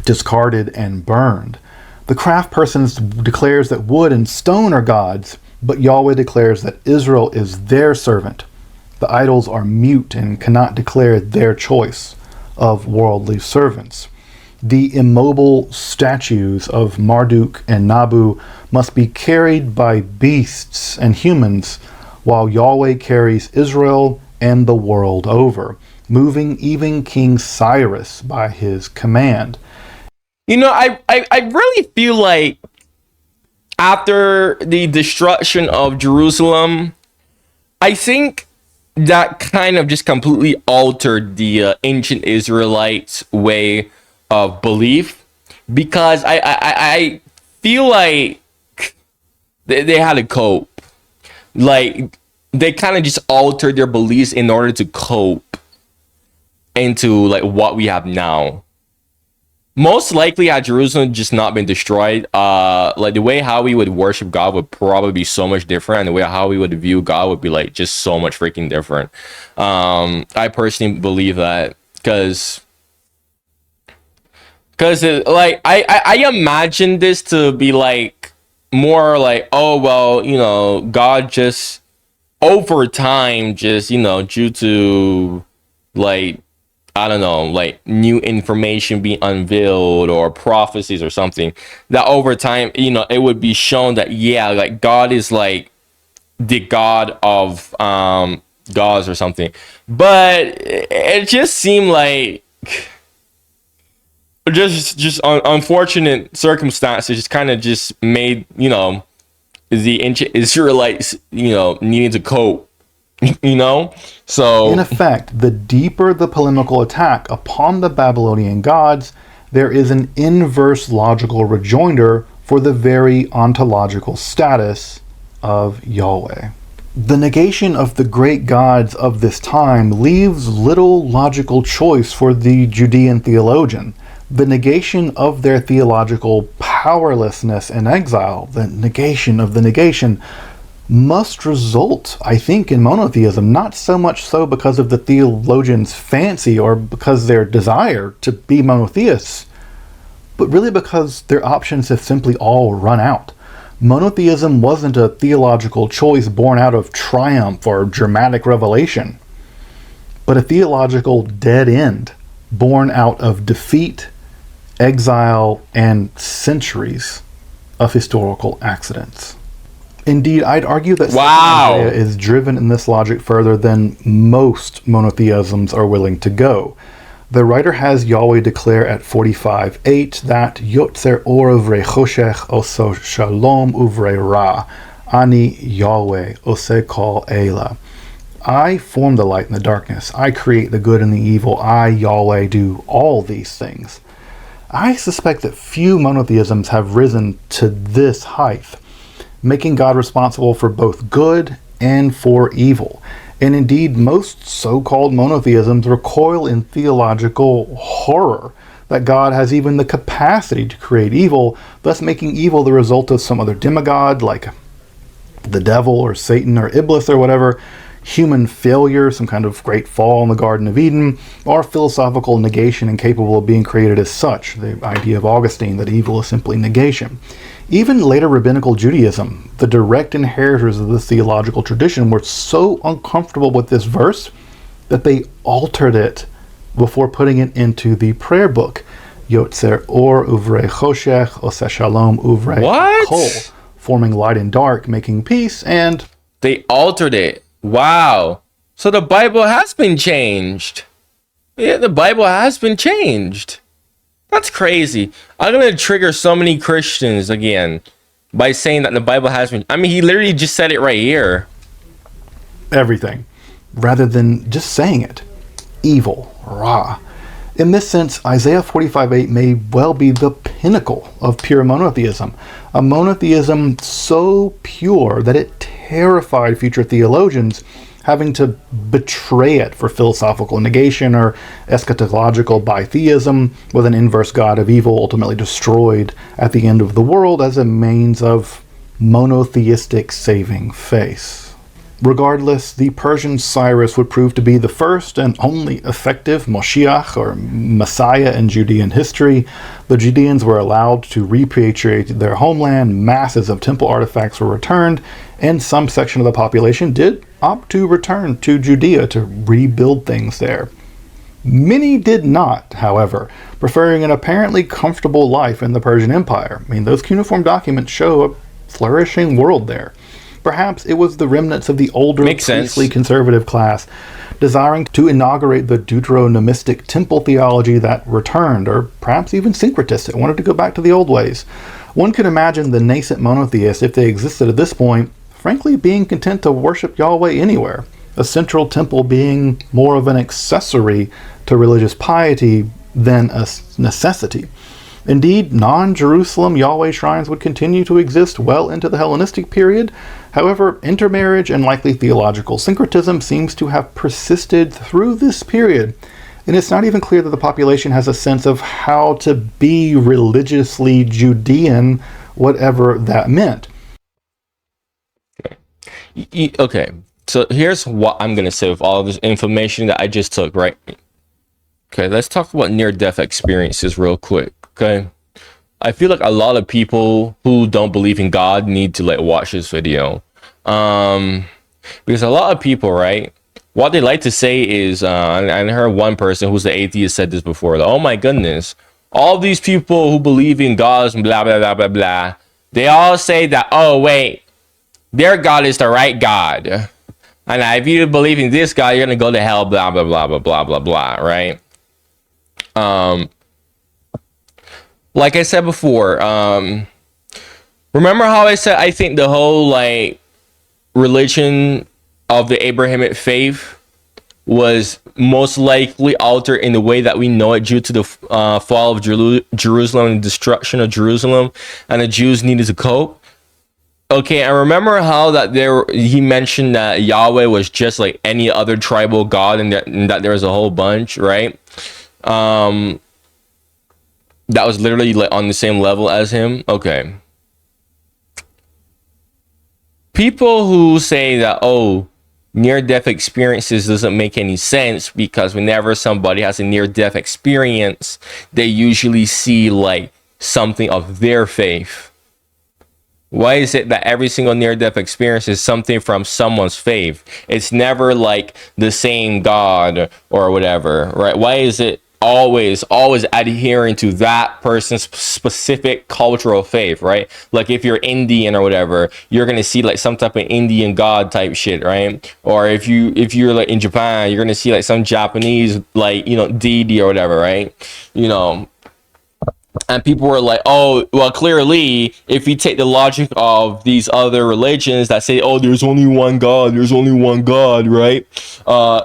discarded and burned. The craft person declares that wood and stone are gods, but Yahweh declares that Israel is their servant. The idols are mute and cannot declare their choice of worldly servants. The immobile statues of Marduk and Nabu must be carried by beasts and humans, while Yahweh carries Israel and the world over. moving even King Cyrus by his command.
I really feel like after the destruction of Jerusalem, I think that kind of just completely altered the ancient Israelites' way of belief, because I feel like they had to cope. Like, they kind of just altered their beliefs in order to cope into like what we have now. Most likely, had Jerusalem just not been destroyed, like the way how we would worship God would probably be so much different, and the way how we would view God would be like just so much freaking different. I personally believe that, because like I imagine this to be like more like, oh well, God just over time, just due to like, I don't know, like new information being unveiled or prophecies or something, that over time, it would be shown that, yeah, like God is like the God of gods or something. But it just seemed like just unfortunate circumstances just kind of just made, the ancient Israelites, needing to cope. So
in effect, the deeper the polemical attack upon the Babylonian gods, there is an inverse logical rejoinder for the very ontological status of Yahweh. The negation of the great gods of this time leaves little logical choice for the Judean theologian. The negation of their theological powerlessness in exile, the negation of the negation, must result, I think, in monotheism, not so much so because of the theologians' fancy or because their desire to be monotheists, but really because their options have simply all run out. Monotheism wasn't a theological choice born out of triumph or dramatic revelation, but a theological dead end born out of defeat, exile, and centuries of historical accidents. Indeed, I'd argue that Isaiah is driven in this logic further than most monotheisms are willing to go. The writer has Yahweh declare at 45:8 that Yotzer or uvrei choshech oso shalom uvrei ra, ani Yahweh ose kol eila. I form the light and the darkness. I create the good and the evil. I, Yahweh, do all these things. I suspect that few monotheisms have risen to this height, making God responsible for both good and for evil. And indeed, most so-called monotheisms recoil in theological horror that God has even the capacity to create evil, thus making evil the result of some other demigod like the devil or Satan or Iblis or whatever, human failure, some kind of great fall in the Garden of Eden, or philosophical negation incapable of being created as such, the idea of Augustine that evil is simply negation. Even later rabbinical Judaism, the direct inheritors of this theological tradition, were so uncomfortable with this verse that they altered it before putting it into the prayer book. Yotzer or uvrei choshech, oseh shalom uvrei kol, forming light and dark, making peace, and
they altered it. Wow. So the Bible has been changed. Yeah, the Bible has been changed. That's crazy. I'm going to trigger so many Christians again by saying that the Bible has been... I mean, he literally just said it right here.
Everything. Rather than just saying it. Evil. Ra. In this sense, Isaiah 45:8 may well be the pinnacle of pure monotheism. A monotheism so pure that it terrified future theologians, having to betray it for philosophical negation or eschatological bitheism, with an inverse god of evil ultimately destroyed at the end of the world as a means of monotheistic saving face. Regardless, the Persian Cyrus would prove to be the first and only effective Moshiach, or Messiah, in Judean history. The Judeans were allowed to repatriate their homeland, masses of temple artifacts were returned, and some section of the population did opt to return to Judea to rebuild things there. Many did not, however, preferring an apparently comfortable life in the Persian Empire. I mean, those cuneiform documents show a flourishing world there. Perhaps it was the remnants of the older
Makes
priestly
sense.
conservative class desiring to inaugurate the Deuteronomistic temple theology that returned, or perhaps even syncretists that wanted to go back to the old ways. One could imagine the nascent monotheists, if they existed at this point, frankly being content to worship Yahweh anywhere, a central temple being more of an accessory to religious piety than a necessity. Indeed, non-Jerusalem Yahweh shrines would continue to exist well into the Hellenistic period. However, intermarriage and likely theological syncretism seems to have persisted through this period, and it's not even clear that the population has a sense of how to be religiously Judean, whatever that meant.
Okay, so here's what I'm going to say with all of this information that I just took, right? Okay, let's talk about near-death experiences real quick, okay? I feel like a lot of people who don't believe in God need to like watch this video. Because a lot of people, right, what they like to say is, I heard one person who's the atheist said this before, like, oh my goodness, all these people who believe in God and blah, blah, blah, blah, blah, they all say that, oh wait, their God is the right God. And if you believe in this God, you're going to go to hell, blah, blah, blah, blah, blah, blah, blah, right? Like I said before, remember how I said I think the whole like religion of the Abrahamic faith was most likely altered in the way that we know it due to the fall of Jerusalem and destruction of Jerusalem, and the Jews needed to cope. Okay, and remember how that he mentioned that Yahweh was just like any other tribal god, and that there was a whole bunch, right? That was literally like on the same level as him. Okay. People who say that, oh, near-death experiences doesn't make any sense because whenever somebody has a near-death experience, they usually see like something of their faith. Why is it that every single near-death experience is something from someone's faith? It's never like the same God or whatever, right? Why is it always adhering to that person's specific cultural faith, right? Like if you're Indian or whatever, you're gonna see like some type of Indian god type shit, right? Or if you're like in Japan, you're gonna see like some Japanese like, you know, deity or whatever, right? You know. And people were like, oh, well, clearly, if you take the logic of these other religions that say, oh, there's only one God, right?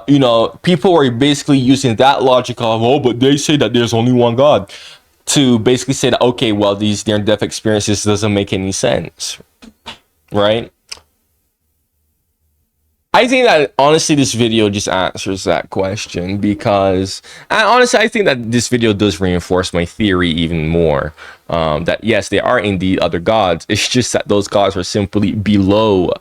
You know, people were basically using that logic of, oh, but they say that there's only one God, to basically say that, okay, well, these near-death experiences doesn't make any sense, right? I think that honestly this video just answers that question, because and honestly I think that this video does reinforce my theory even more, that yes, there are indeed other gods. It's just that those gods are simply below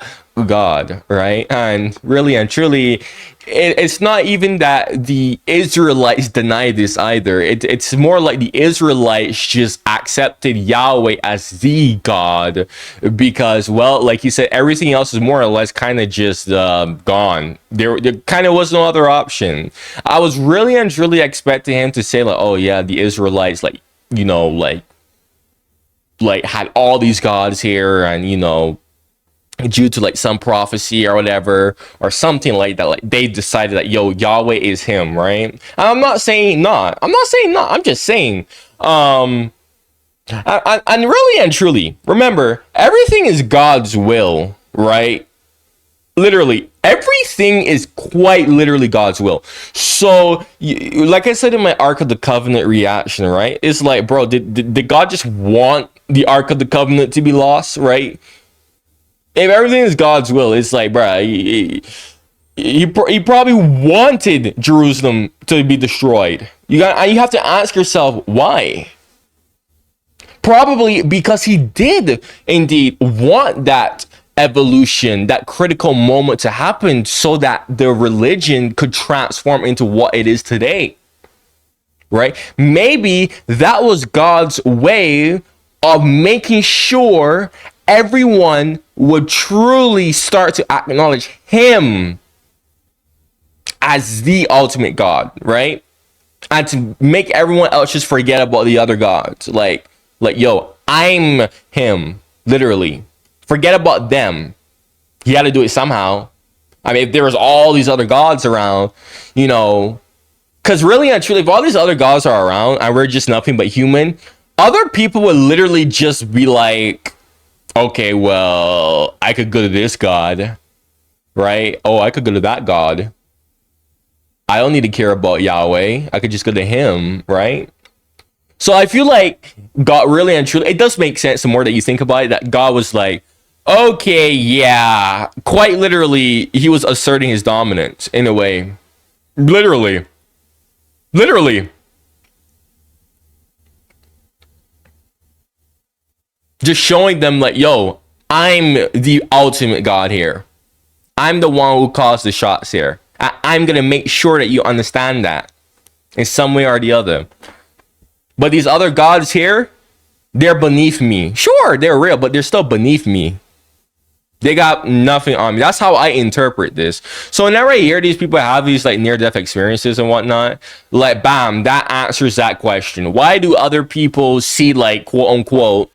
God, right? And really and truly, it's not even that the Israelites deny this either. It's more like the Israelites just accepted Yahweh as the God because, well, like you said, everything else is more or less kind of just gone. There kind of was no other option. I was really and truly expecting him to say like, oh yeah, the Israelites, like, you know, like had all these gods here, and you know, due to like some prophecy or whatever or something like that, like they decided that, yo, Yahweh is him, right? And I'm not saying not, I'm just saying and really and truly, remember, everything is God's will, right? Literally everything is quite literally God's will. So like I said in my Ark of the Covenant reaction, right, it's like, bro, did God just want the Ark of the Covenant to be lost, right? If everything is God's will, it's like, bruh, he probably wanted Jerusalem to be destroyed. You have to ask yourself why. Probably because he did indeed want that evolution, that critical moment to happen, so that the religion could transform into what it is today. Right? Maybe that was God's way of making sure everyone would truly start to acknowledge him as the ultimate God, right? And to make everyone else just forget about the other gods. Like, yo, I'm him, literally. Forget about them. He had to do it somehow. I mean, if there was all these other gods around, you know, because really and truly, if all these other gods are around and we're just nothing but human, other people would literally just be like, okay, well, I could go to this god, right? Oh, I could go to that god. I don't need to care about Yahweh. I could just go to him, right? So I feel like God really and truly, it does make sense the more that you think about it, that God was like, okay, yeah, quite literally, he was asserting his dominance in a way. Literally. Literally. Just showing them like, yo, I'm the ultimate God here. I'm the one who calls the shots here. I'm going to make sure that you understand that in some way or the other. But these other gods here, they're beneath me. Sure, they're real, but they're still beneath me. They got nothing on me. That's how I interpret this. So whenever I hear these people have these like near-death experiences and whatnot, like bam, that answers that question. Why do other people see like quote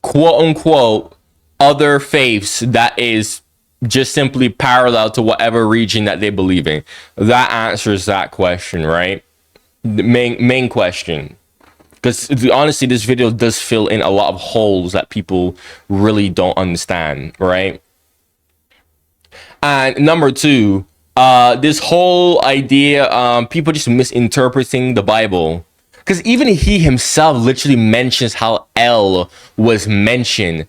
unquote other faiths that is just simply parallel to whatever region that they believe in? That answers that question, right? The main question. Because honestly, this video does fill in a lot of holes that people really don't understand, right? And number two, this whole idea, people just misinterpreting the Bible. Because even he himself literally mentions how El was mentioned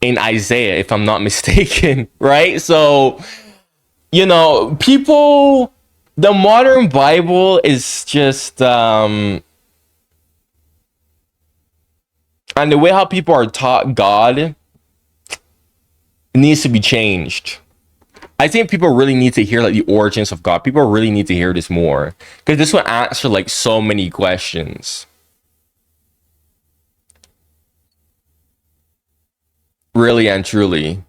in Isaiah, if I'm not mistaken, right? So, you know, people, the modern Bible is just, and the way how people are taught God needs to be changed. I think people really need to hear like the origins of God. People really need to hear this more, because this will answer like so many questions. Really and truly.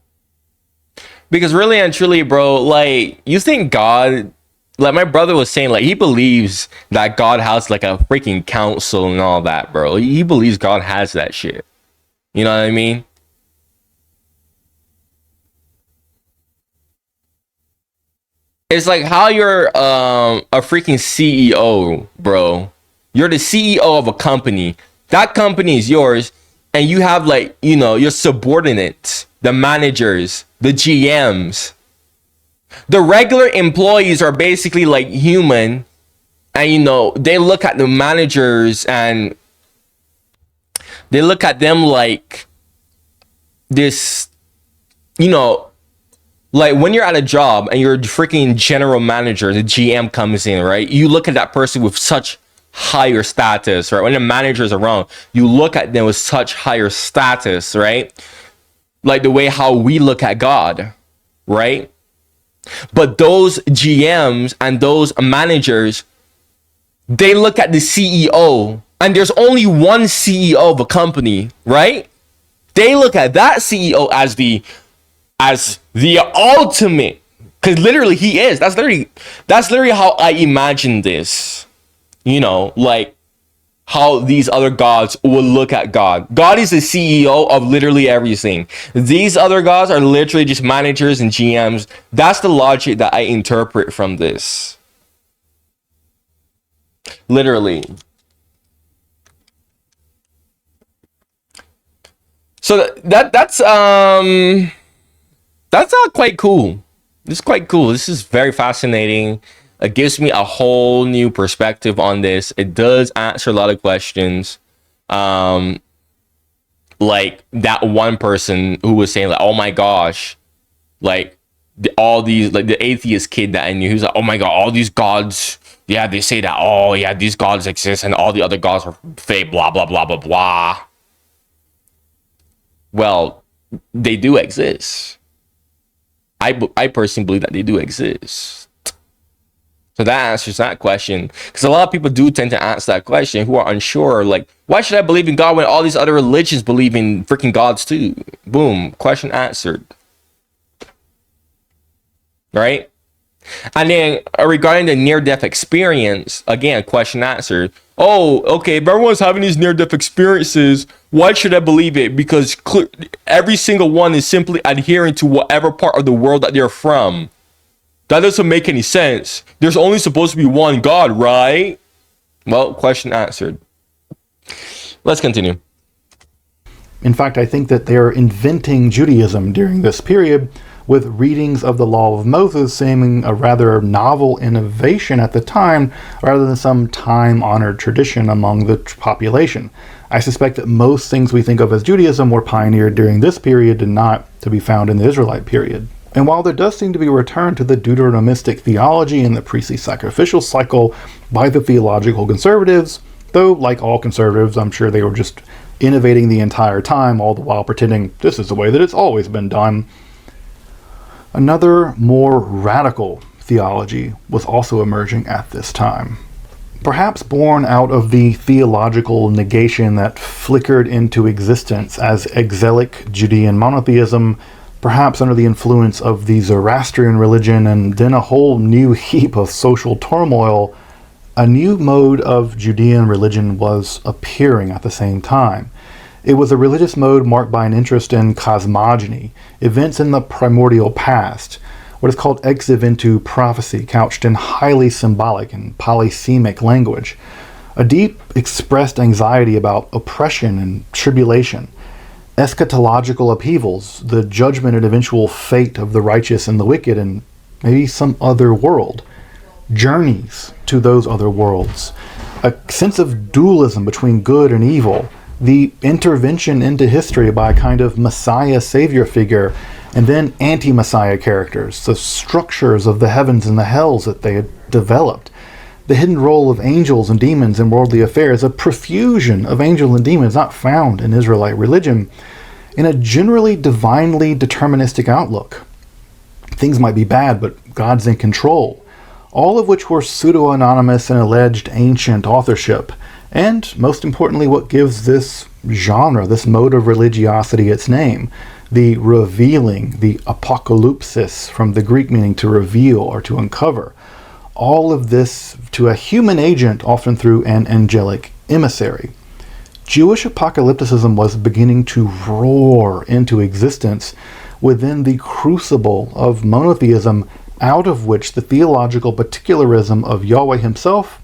Because really and truly, bro, like, you think God, like my brother was saying, like, he believes that God has like a freaking council and all that, bro. He believes God has that shit. You know what I mean? It's like how you're a freaking CEO, bro. You're the CEO of a company. That company is yours, and you have like, you know, your subordinates, the managers, the GMs. The regular employees are basically like human, and you know, they look at the managers and they look at them like this, you know, like when you're at a job and you're a freaking general manager, the GM comes in, right? You look at that person with such higher status, right? When the manager is around, you look at them with such higher status, right? Like the way how we look at God, right? But those GMs and those managers, they look at the CEO, and there's only one CEO of a company, right? They look at that CEO as the ultimate, because literally he is. That's literally how I imagine this. You know, like how these other gods will look at God. God is the CEO of literally everything. These other gods are literally just managers and GMs. That's the logic that I interpret from this. Literally. So that's quite cool. This is quite cool. This is very fascinating. It gives me a whole new perspective on this. It does answer a lot of questions. Like that one person who was saying like, oh my gosh, like all these, like the atheist kid that I knew, who's like, oh my god, all these gods, yeah, they say that, oh yeah, these gods exist and all the other gods are fake, blah blah blah blah blah. Well, they do exist. I personally believe that they do exist. So that answers that question. Because a lot of people do tend to answer that question who are unsure. Like, why should I believe in God when all these other religions believe in freaking gods too? Boom. Question answered. Right? And then regarding the near-death experience, again, question answered. Oh, okay, if everyone's having these near-death experiences, why should I believe it? Because every single one is simply adhering to whatever part of the world that they're from. That doesn't make any sense. There's only supposed to be one God, right? Well, question answered. Let's continue.
In fact, I think that they're inventing Judaism during this period, with readings of the Law of Moses seeming a rather novel innovation at the time, rather than some time-honored tradition among the population. I suspect that most things we think of as Judaism were pioneered during this period and not to be found in the Israelite period. And while there does seem to be a return to the Deuteronomistic theology and the priestly sacrificial cycle by the theological conservatives, though, like all conservatives, I'm sure they were just innovating the entire time, all the while pretending this is the way that it's always been done, another, more radical theology was also emerging at this time. Perhaps born out of the theological negation that flickered into existence as exilic Judean monotheism, perhaps under the influence of the Zoroastrian religion, and then a whole new heap of social turmoil, a new mode of Judean religion was appearing at the same time. It was a religious mode marked by an interest in cosmogony, events in the primordial past, what is called ex eventu prophecy, couched in highly symbolic and polysemic language, a deep expressed anxiety about oppression and tribulation, eschatological upheavals, the judgment and eventual fate of the righteous and the wicked, and maybe some other world, journeys to those other worlds, a sense of dualism between good and evil, the intervention into history by a kind of Messiah savior figure, and then anti-Messiah characters, the structures of the heavens and the hells that they had developed, the hidden role of angels and demons in worldly affairs, a profusion of angels and demons not found in Israelite religion, in a generally divinely deterministic outlook. Things might be bad, but God's in control, all of which were pseudo-anonymous and alleged ancient authorship, and, most importantly, what gives this genre, this mode of religiosity, its name, the revealing, the apocalypsis, from the Greek meaning to reveal or to uncover. All of this to a human agent, often through an angelic emissary. Jewish apocalypticism was beginning to roar into existence within the crucible of monotheism, out of which the theological particularism of Yahweh himself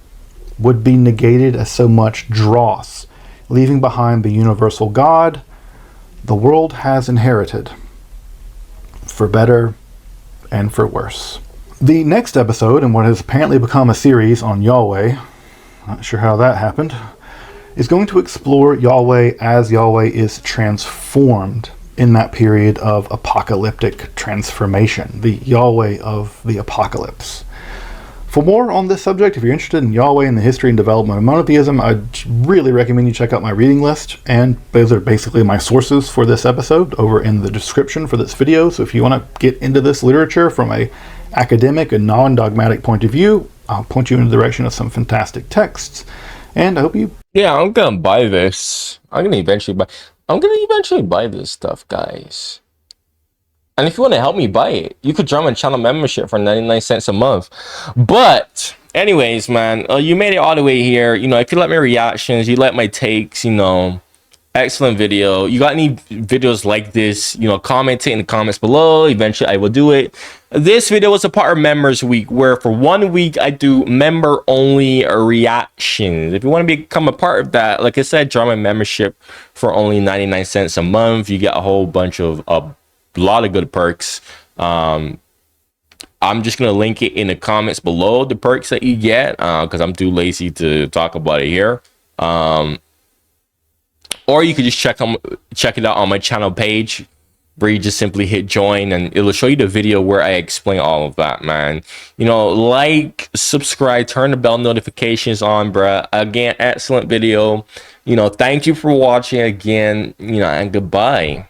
would be negated as so much dross, leaving behind the universal God the world has inherited, for better and for worse. The next episode, in what has apparently become a series on Yahweh, not sure how that happened, is going to explore Yahweh as Yahweh is transformed in that period of apocalyptic transformation, the Yahweh of the apocalypse. For more on this subject, if you're interested in Yahweh and the history and development of monotheism, I'd really recommend you check out my reading list, and those are basically my sources for this episode over in the description for this video. So if you want to get into this literature from a academic and non-dogmatic point of view, I'll point you in the direction of some fantastic texts, and I hope you...
Yeah, I'm gonna buy this. I'm gonna eventually buy this stuff, guys. And if you want to help me buy it, you could join my channel membership for 99 cents a month. But anyways, man, you made it all the way here. You know, if you like my reactions, you like my takes, you know, excellent video. You got any videos like this, you know, comment it in the comments below. Eventually I will do it. This video was a part of members week, where for 1 week I do member only reactions. If you want to become a part of that, like I said, join my membership for only 99 cents a month. You get a whole bunch of a lot of good perks. I'm just gonna link it in the comments below, the perks that you get, because I'm too lazy to talk about it here. Or you could just check it out on my channel page, where you just simply hit join, and it'll show you the video where I explain all of that, man. You know, like, subscribe, turn the bell notifications on, bruh. Again, excellent video. You know, thank you for watching again, you know, and goodbye.